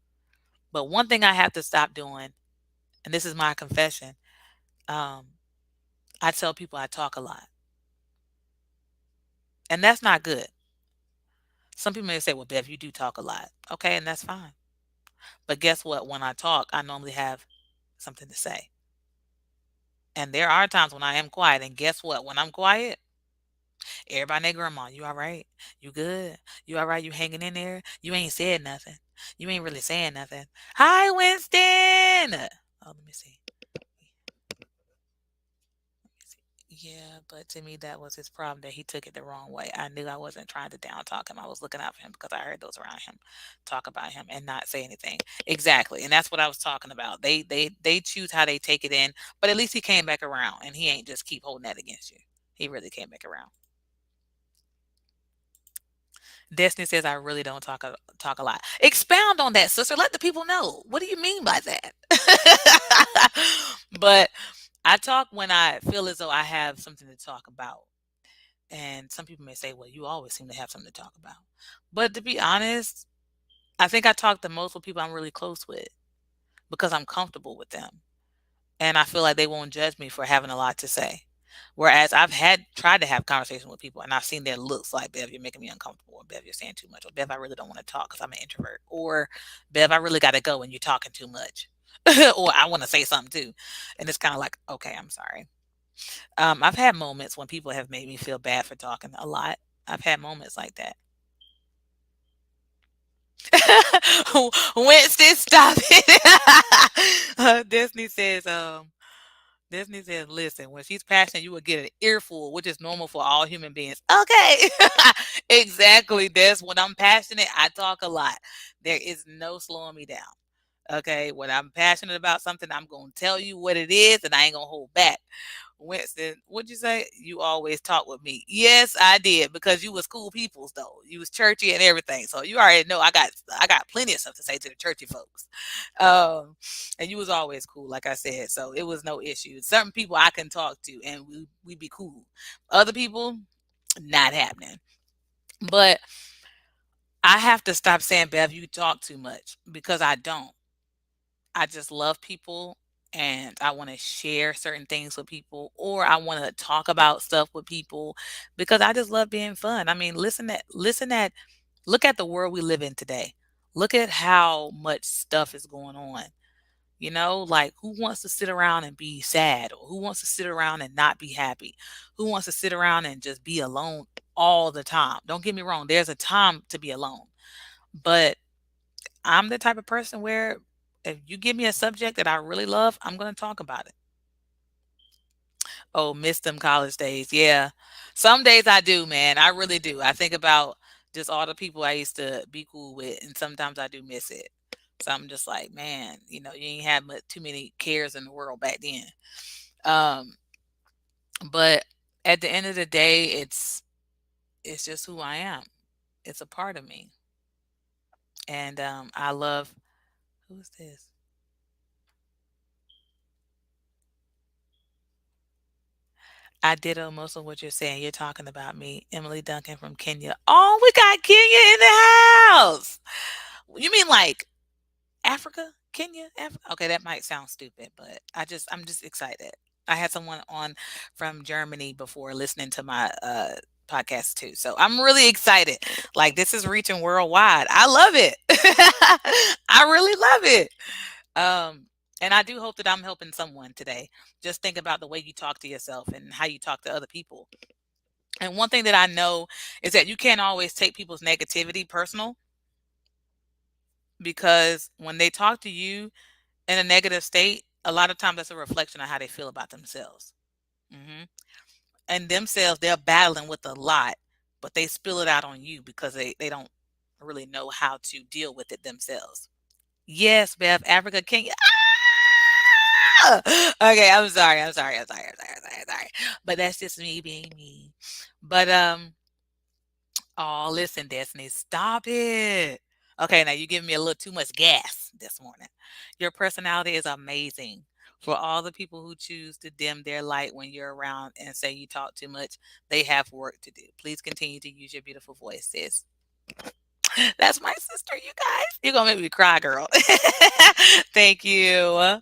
But one thing I have to stop doing, and this is my confession, um, I tell people I talk a lot. And that's not good. Some people may say, well, Bev, you do talk a lot. Okay, and that's fine. But guess what? When I talk, I normally have something to say. And there are times when I am quiet. And guess what? When I'm quiet, everybody and their grandma, you all right? You good? You all right? You hanging in there? You ain't said nothing. You ain't really saying nothing. Hi, Winston. Oh, let me see. Yeah, but to me, that was his problem that he took it the wrong way. I knew I wasn't trying to down talk him. I was looking out for him because I heard those around him talk about him and not say anything. Exactly, and that's what I was talking about. They choose how they take it in, but at least he came back around, and he ain't just keep holding that against you. He really came back around. Destiny says I really don't talk a lot. Expound on that, sister. Let the people know. What do you mean by that? But I talk when I feel as though I have something to talk about. And some people may say, well, you always seem to have something to talk about. But to be honest, I think I talk the most with people I'm really close with because I'm comfortable with them. And I feel like they won't judge me for having a lot to say. Whereas I've had tried to have conversations with people and I've seen their looks like, Bev, you're making me uncomfortable. Or Bev, you're saying too much. Or Bev, I really don't want to talk because I'm an introvert. Or Bev, I really got to go and you're talking too much. Or I want to say something too. And it's kind of like, okay, I'm sorry. I've had moments when people have made me feel bad for talking a lot. I've had moments like that. Winston, stop it. Disney says, listen, when she's passionate, you will get an earful, which is normal for all human beings. Okay. Exactly. That's when I'm passionate. I talk a lot. There is no slowing me down. Okay. When I'm passionate about something, I'm going to tell you what it is and I ain't going to hold back. Winston, what'd you say? You always talk with me. Yes, I did because you was cool peoples though. You was churchy and everything. So you already know I got plenty of stuff to say to the churchy folks. Um, and you was always cool, like I said. So it was no issue. Certain people I can talk to and we be cool. Other people, not happening. But I have to stop saying, Bev, you talk too much because I don't. I just love people and I want to share certain things with people or I want to talk about stuff with people because I just love being fun. I mean, look at the world we live in today. Look at how much stuff is going on. Like who wants to sit around and be sad or who wants to sit around and not be happy? Who wants to sit around and just be alone all the time? Don't get me wrong, there's a time to be alone. But I'm the type of person where if you give me a subject that I really love, I'm going to talk about it. Oh, miss them college days. Yeah. Some days I do, man. I really do. I think about just all the people I used to be cool with, and sometimes I do miss it. So I'm just like, man, you ain't had too many cares in the world back then. Um, but at the end of the day, it's just who I am. It's a part of me, and I love. Who's this? I ditto most of what you're saying. You're talking about me, Emily Duncan from Kenya. Oh, we got Kenya in the house. You mean like Africa? Kenya? Okay, that might sound stupid, but I'm just excited. I had someone on from Germany before listening to my podcast too. So I'm really excited. Like this is reaching worldwide. I love it. I really love it. Um and I do hope that I'm helping someone today. Just think about the way you talk to yourself and how you talk to other people. And one thing that I know is that you can't always take people's negativity personal because when they talk to you in a negative state, a lot of times that's a reflection of how they feel about themselves. hmm And themselves, they're battling with a lot, but they spill it out on you because they don't really know how to deal with it themselves. Yes, Bev, Africa, Kenya. Ah! Okay, I'm sorry. I'm sorry. But that's just me being me. But oh, listen, Destiny, stop it. Okay, now you're giving me a little too much gas this morning. Your personality is amazing. For all the people who choose to dim their light when you're around and say you talk too much, they have work to do. Please continue to use your beautiful voice, sis. That's my sister, you guys. You're gonna make me cry, girl. Thank you.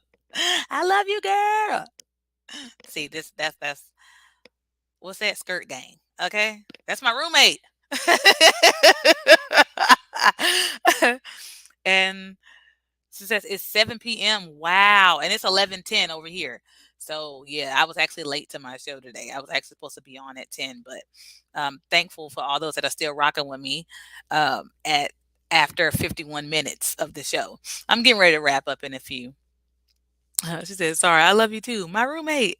I love you, girl. See, that's what's that skirt gang? Okay, that's my roommate. And she says it's 7 p.m. Wow, and it's 11:10 over here. So yeah, I was actually late to my show today. I was actually supposed to be on at 10, but thankful for all those that are still rocking with me at after 51 minutes of the show. I'm getting ready to wrap up in a few. She said, "Sorry, I love you too, my roommate."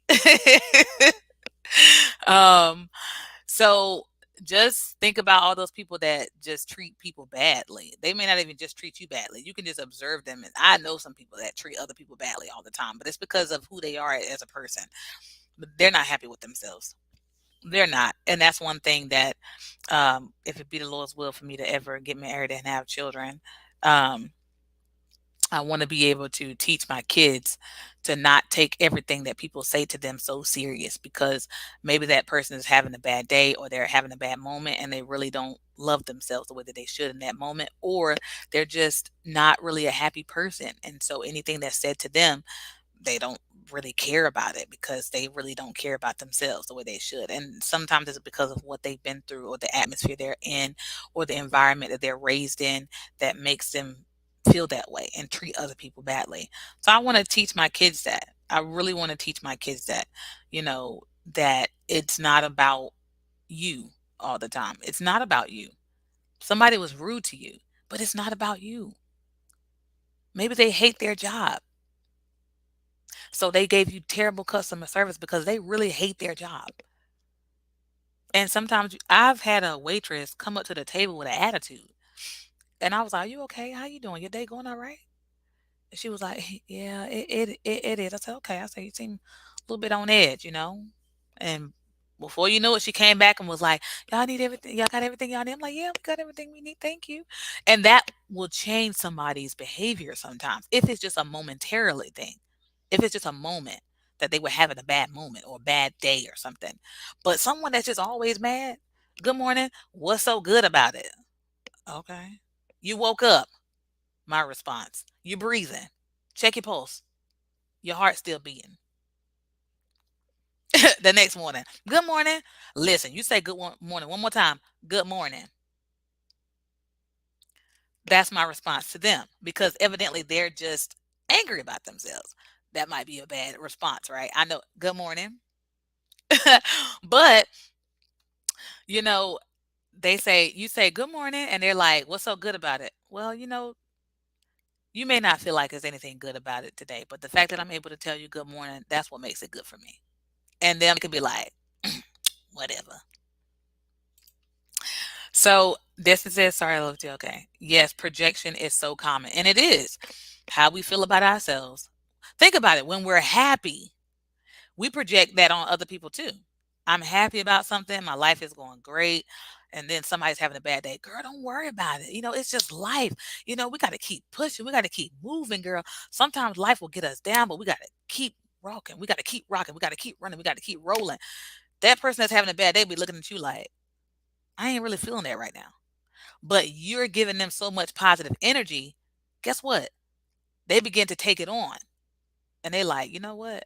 um, so just think about all those people that just treat people badly. They may not even just treat you badly. You can just observe them. And I know some people that treat other people badly all the time, but it's because of who they are as a person. But they're not happy with themselves. They're not. And that's one thing that, if it be the Lord's will for me to ever get married and have children, um, I want to be able to teach my kids to not take everything that people say to them so serious because maybe that person is having a bad day or they're having a bad moment and they really don't love themselves the way that they should in that moment, or they're just not really a happy person. And so anything that's said to them, they don't really care about it because they really don't care about themselves the way they should. And sometimes it's because of what they've been through or the atmosphere they're in or the environment that they're raised in that makes them feel that way and treat other people badly. So I want to teach my kids that. I really want to teach my kids that, that it's not about you all the time. It's not about you. Somebody was rude to you, but it's not about you. Maybe they hate their job. So they gave you terrible customer service because they really hate their job. And sometimes I've had a waitress come up to the table with an attitude. And I was like, "You okay? How you doing? Your day going all right?" And she was like, "Yeah, it is." I said, "Okay." I said, "You seem a little bit on edge, you know?" And before you know it, she came back and was like, "Y'all need everything. Y'all got everything y'all need." I'm like, "Yeah, we got everything we need. Thank you." And that will change somebody's behavior sometimes if it's just a momentarily thing. If it's just a moment that they were having a bad moment or a bad day or something. But someone that's just always mad, "Good morning. What's so good about it?" Okay. You woke up. My response. You breathing. Check your pulse. Your heart still beating. The next morning. Good morning. Listen, you say morning one more time. Good morning. That's my response to them because evidently they're just angry about themselves. That might be a bad response, right? I know. Good morning. But, you know, you say good morning, and they're like, what's so good about it? Well, you may not feel like there's anything good about it today, but the fact that I'm able to tell you good morning, that's what makes it good for me. And them could be like, whatever. So this is it. Sorry, I love you. Okay. Yes, projection is so common. And it is how we feel about ourselves. Think about it. When we're happy, we project that on other people too. I'm happy about something. My life is going great. And then somebody's having a bad day. Girl, don't worry about it. It's just life. We got to keep pushing. We got to keep moving, girl. Sometimes life will get us down, but we got to keep rocking. We got to keep rocking. We got to keep running. We got to keep rolling. That person that's having a bad day be looking at you like, I ain't really feeling that right now. But you're giving them so much positive energy. Guess what? They begin to take it on. And they like, you know what?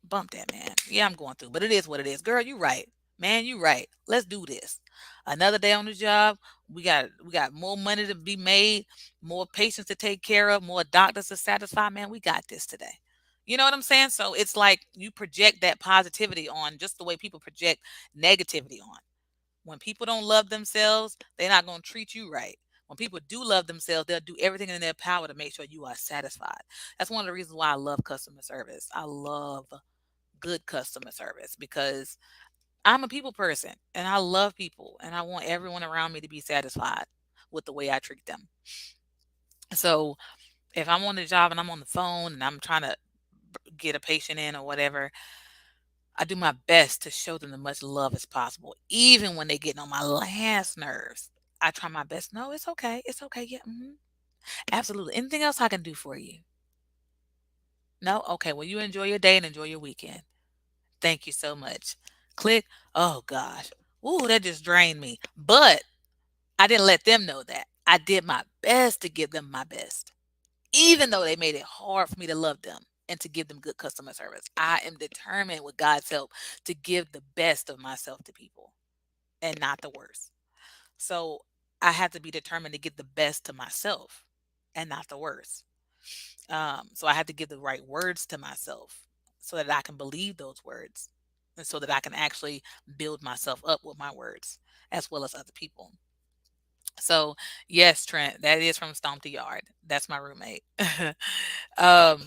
Bump that, man. Yeah, I'm going through, but it is what it is. Girl, you right. Man, you right. Let's do this. Another day on the job. We got more money to be made, more patients to take care of, more doctors to satisfy. Man, we got this today. You know what I'm saying? So it's like you project that positivity on just the way people project negativity on. When people don't love themselves, they're not going to treat you right. When people do love themselves, they'll do everything in their power to make sure you are satisfied. That's one of the reasons why I love customer service. I love good customer service because I'm a people person and I love people and I want everyone around me to be satisfied with the way I treat them. So if I'm on the job and I'm on the phone and I'm trying to get a patient in or whatever, I do my best to show them as much love as possible, even when they get on my last nerves. I try my best. No, it's okay. It's okay. Yeah, absolutely. Anything else I can do for you? No? Okay. Well, you enjoy your day and enjoy your weekend. Thank you so much. Click. Oh gosh. Ooh, that just drained me. But I didn't let them know that. I did my best to give them my best, even though they made it hard for me to love them and to give them good customer service. I am determined with God's help to give the best of myself to people and not the worst. So I had to be determined to give the best to myself and not the worst. So I had to give the right words to myself so that I can believe those words and so that I can actually build myself up with my words as well as other people. So yes, Trent, that is from Stomp the Yard. That's my roommate. um,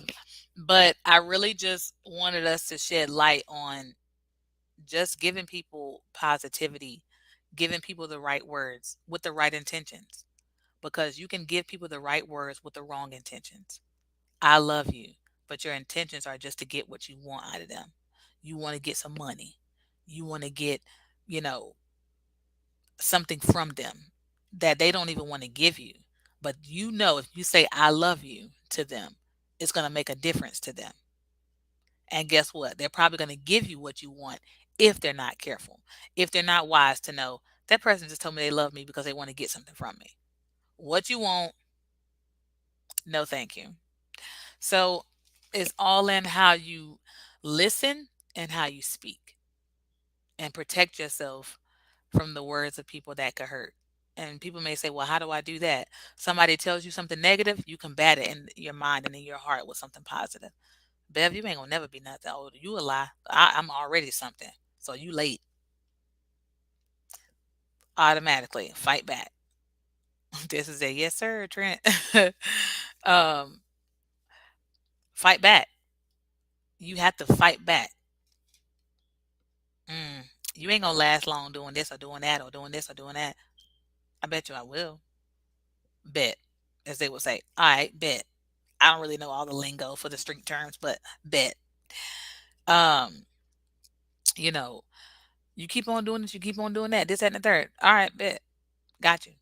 but I really just wanted us to shed light on just giving people positivity, giving people the right words with the right intentions. Because you can give people the right words with the wrong intentions. I love you, but your intentions are just to get what you want out of them. You want to get some money. You want to get, you know, something from them that they don't even want to give you. But you know, if you say, I love you to them, it's going to make a difference to them. And guess what? They're probably going to give you what you want if they're not careful, if they're not wise to know that person just told me they love me because they want to get something from me. What you want, no, thank you. So it's all in how you listen and how you speak and protect yourself from the words of people that could hurt. And people may say, well, how do I do that? Somebody tells you something negative, you combat it in your mind and in your heart with something positive. Bev, you ain't gonna never be nothing. Oh, you a lie. I'm already something. So you late. Automatically fight back. This is a yes, sir, Trent. um, fight back. You have to fight back. You ain't gonna last long doing this or doing that or doing this or doing that. I bet you I will. Bet, as they would say. All right, bet. I don't really know all the lingo for the street terms, but bet. Um, you know, you keep on doing this, you keep on doing that, this, that, and the third. All right, bet. Got you.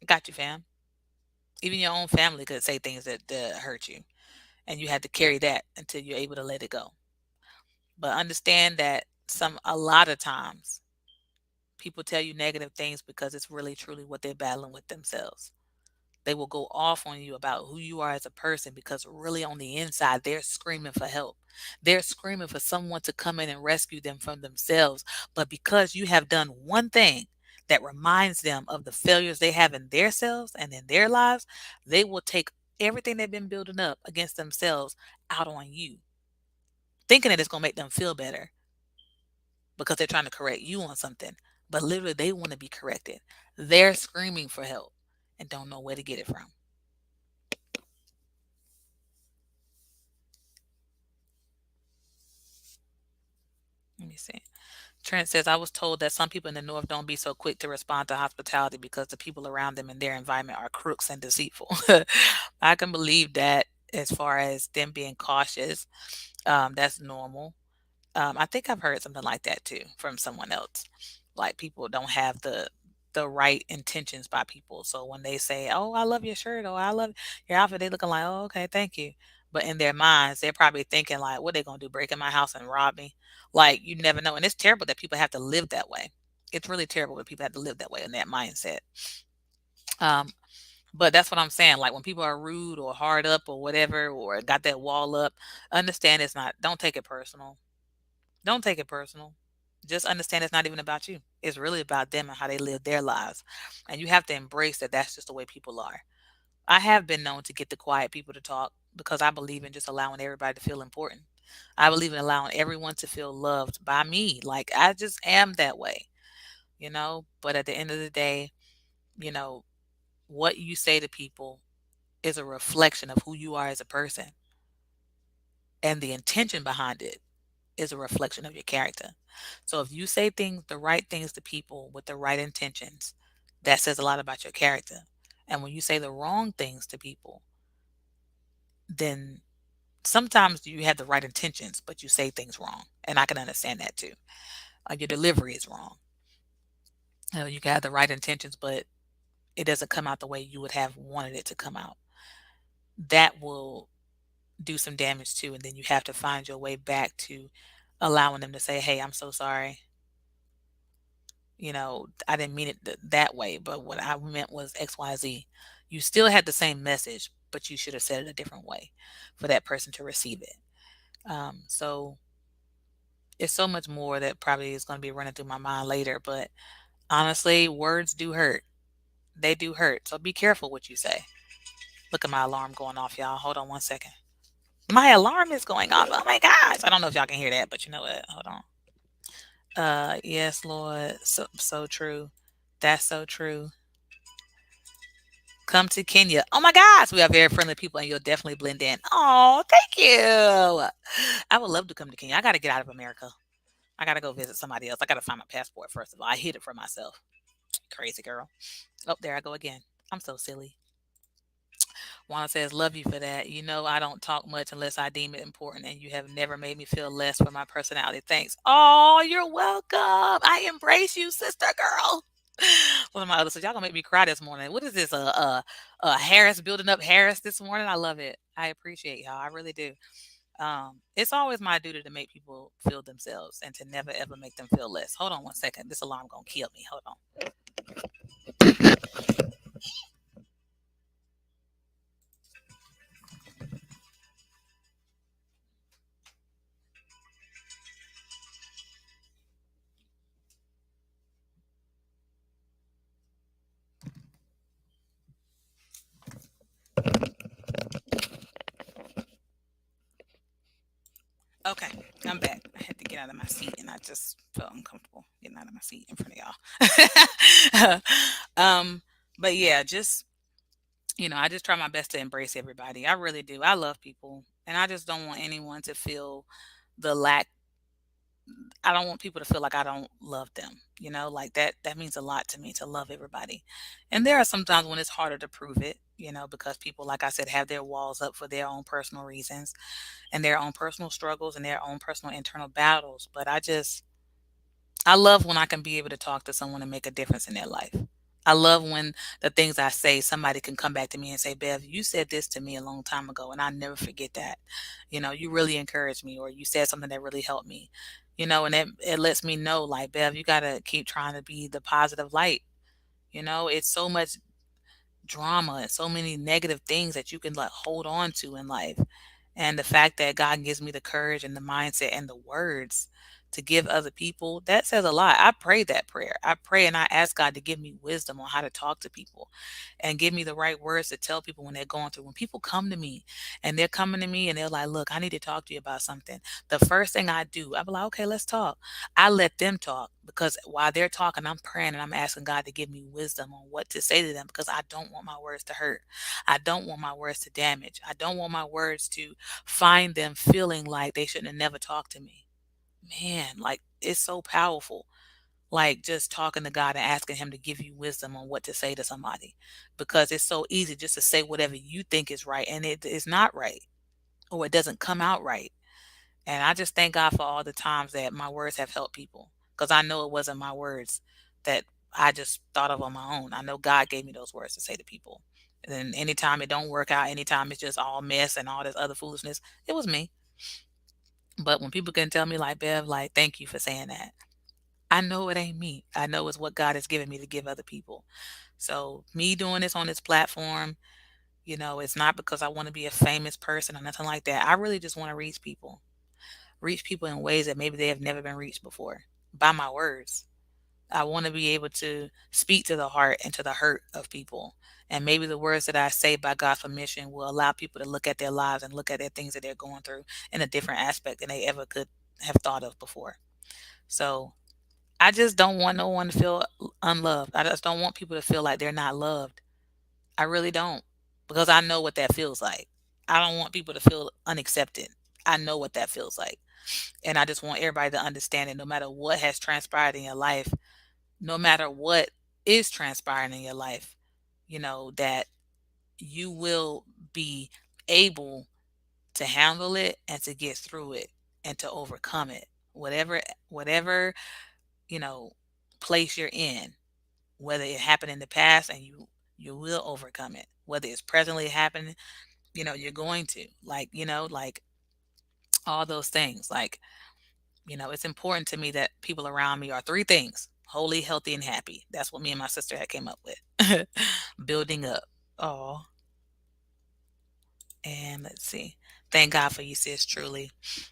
Got you, fam. Even your own family could say things that hurt you, and you had to carry that until you're able to let it go. But understand that a lot of times people tell you negative things because it's really truly what they're battling with themselves. They will go off on you about who you are as a person because really on the inside, they're screaming for help. They're screaming for someone to come in and rescue them from themselves. But because you have done one thing that reminds them of the failures they have in themselves and in their lives, they will take everything they've been building up against themselves out on you, thinking that it's going to make them feel better because they're trying to correct you on something. But literally, they want to be corrected. They're screaming for help and don't know where to get it from. Let me see. Trent says, I was told that some people in the North don't be so quick to respond to hospitality because the people around them in their environment are crooks and deceitful. I can believe that as far as them being cautious. That's normal. I think I've heard something like that too from someone else. Like people don't have the right intentions by people. So when they say, "Oh, I love your shirt," or "I love your outfit," they looking like, "Oh, okay, thank you." But in their minds, they're probably thinking like, "What they gonna do? Break in my house and rob me?" Like you never know, and it's terrible that people have to live that way. It's really terrible that people have to live that way in that mindset. Um, but that's what I'm saying. Like when people are rude or hard up or whatever, or got that wall up, understand it's not. Don't take it personal. Don't take it personal. Just understand it's not even about you. It's really about them and how they live their lives, and you have to embrace that. That's just the way people are. I have been known to get the quiet people to talk because I believe in just allowing everybody to feel important. I believe in allowing everyone to feel loved by me. Like I just am that way. But at the end of the day, you know, what you say to people is a reflection of who you are as a person, and the intention behind it is a reflection of your character. So if you say the right things to people with the right intentions, that says a lot about your character. And when you say the wrong things to people, then sometimes you have the right intentions, but you say things wrong. And I can understand that too. Your delivery is wrong. You can have the right intentions, but it doesn't come out the way you would have wanted it to come out. That will do some damage too. And then you have to find your way back to allowing them to say, "Hey, I'm so sorry. I didn't mean it that way, but what I meant was XYZ." You still had the same message, but you should have said it a different way for that person to receive it. So it's so much more that probably is going to be running through my mind later, but honestly, words do hurt. They do hurt. So be careful what you say. Look at my alarm going off, y'all. Hold on one second. My alarm is going off. Oh my gosh. I don't know if y'all can hear that, but you know what? Hold on. Yes, Lord. So true. That's so true. Come to Kenya. Oh my gosh, we are very friendly people and you'll definitely blend in. Oh, thank you. I would love to come to Kenya. I got to get out of America. I got to go visit somebody else. I got to find my passport first of all. I hid it for myself. Crazy girl. Oh, there I go again. I'm so silly. Juana says, "Love you for that. You know, I don't talk much unless I deem it important, and you have never made me feel less for my personality. Thanks." Oh, you're welcome. I embrace you, sister girl. One of my others said, "Y'all gonna make me cry this morning." What is this? Harris building up Harris this morning. I love it. I appreciate y'all. I really do. It's always my duty to make people feel themselves and to never ever make them feel less. Hold on one second. This alarm gonna kill me. Hold on. Okay, I'm back. I had to get out of my seat, and I just felt uncomfortable getting out of my seat in front of y'all. But yeah, just I just try my best to embrace everybody. I really do. I love people, and I just don't want anyone to feel the lack. I don't want people to feel like I don't love them. Like that means a lot to me to love everybody. And there are some times when it's harder to prove it, because people, like I said, have their walls up for their own personal reasons and their own personal struggles and their own personal internal battles. But I love when I can be able to talk to someone and make a difference in their life. I love when the things I say, somebody can come back to me and say, "Bev, you said this to me a long time ago, and I never forget that. You really encouraged me, or you said something that really helped me." And it lets me know, like, "Bev, you got to keep trying to be the positive light." It's so much drama and so many negative things that you can like hold on to in life. And the fact that God gives me the courage and the mindset and the words to give other people, that says a lot. I pray that prayer. I pray and I ask God to give me wisdom on how to talk to people and give me the right words to tell people when they're going through. When people come to me and they're coming to me and they're like, "Look, I need to talk to you about something." The first thing I do, I'm like, "Okay, let's talk." I let them talk because while they're talking, I'm praying and I'm asking God to give me wisdom on what to say to them because I don't want my words to hurt. I don't want my words to damage. I don't want my words to find them feeling like they shouldn't have never talked to me. Man, like it's so powerful. Like just talking to God and asking Him to give you wisdom on what to say to somebody because it's so easy just to say whatever you think is right and it is not right or it doesn't come out right. And I just thank God for all the times that my words have helped people because I know it wasn't my words that I just thought of on my own. I know God gave me those words to say to people. And anytime it don't work out, anytime it's just all mess and all this other foolishness, it was me. But when people can tell me like, Bev, like, thank you for saying that. I know it ain't me. I know it's what God has given me to give other people. So me doing this on this platform, it's not because I want to be a famous person or nothing like that. I really just want to reach people in ways that maybe they have never been reached before by my words. I want to be able to speak to the heart and to the hurt of people. And maybe the words that I say by God's permission will allow people to look at their lives and look at their things that they're going through in a different aspect than they ever could have thought of before. So I just don't want no one to feel unloved. I just don't want people to feel like they're not loved. I really don't, because I know what that feels like. I don't want people to feel unaccepted. I know what that feels like. And I just want everybody to understand that no matter what has transpired in your life, no matter what is transpiring in your life, that you will be able to handle it and to get through it and to overcome it. Whatever, you know, place you're in, whether it happened in the past and you will overcome it. Whether it's presently happening, you're going to. Like all those things. It's important to me that people around me are three things: holy, healthy, and happy. That's what me and my sister had came up with. Building up. Oh, and let's see. Thank God for you, sis, truly.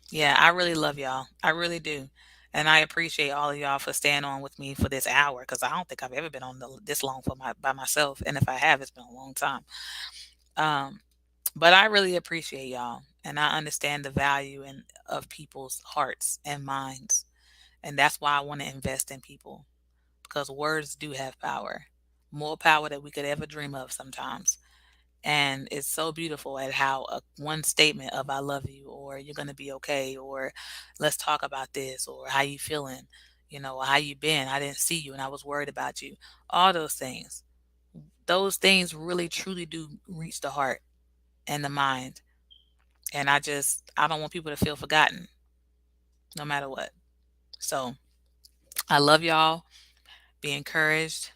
Yeah, I really love y'all. I really do. And I appreciate all of y'all for staying on with me for this hour, because I don't think I've ever been on this long by myself. And if I have, it's been a long time. Um, but I really appreciate y'all. And I understand the value of people's hearts and minds. And that's why I want to invest in people, because words do have power, more power than we could ever dream of sometimes. And it's so beautiful at how one statement of "I love you," or "You're gonna be okay," or "Let's talk about this," or "How you feeling," or "How you been? I didn't see you and I was worried about you." All those things. Those things really truly do reach the heart and the mind. And I don't want people to feel forgotten no matter what. So I love y'all. Be encouraged.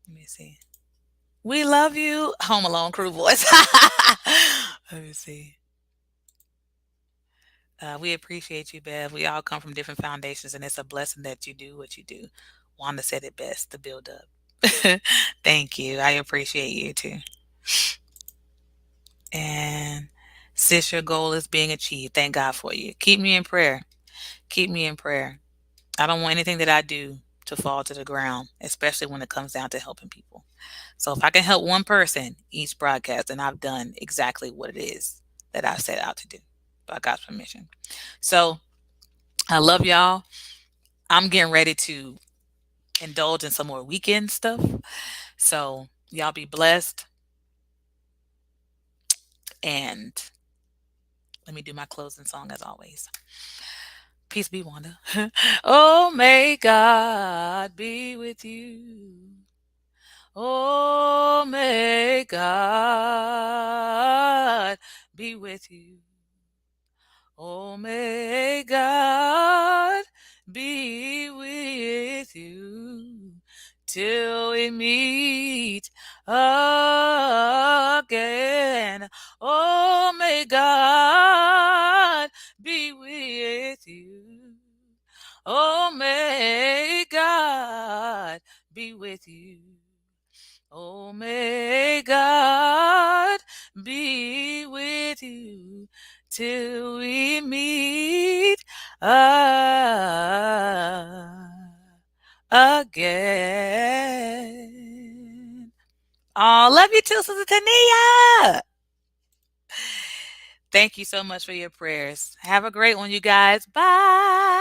Let me see. We love you. Home Alone crew voice. Let me see. We appreciate you, Bev. We all come from different foundations, and it's a blessing that you do what you do. Wanda said it best, to build up. Thank you. I appreciate you too. And sis, your goal is being achieved. Thank God for you. Keep me in prayer. Keep me in prayer. I don't want anything that I do to fall to the ground, especially when it comes down to helping people. So if I can help one person each broadcast, then I've done exactly what it is that I set out to do by God's permission. So I love y'all. I'm getting ready to indulge in some more weekend stuff. So y'all be blessed. And let me do my closing song as always. Peace be, Wanda. Oh, may God be with you. Oh, may God be with you. Oh, may God be with you till we meet again. Oh, may God be with you. Oh, may God be with you. Oh, may God be with you till we meet again. Oh, love you too, Sister Tania. Thank you so much for your prayers. Have a great one, you guys. Bye.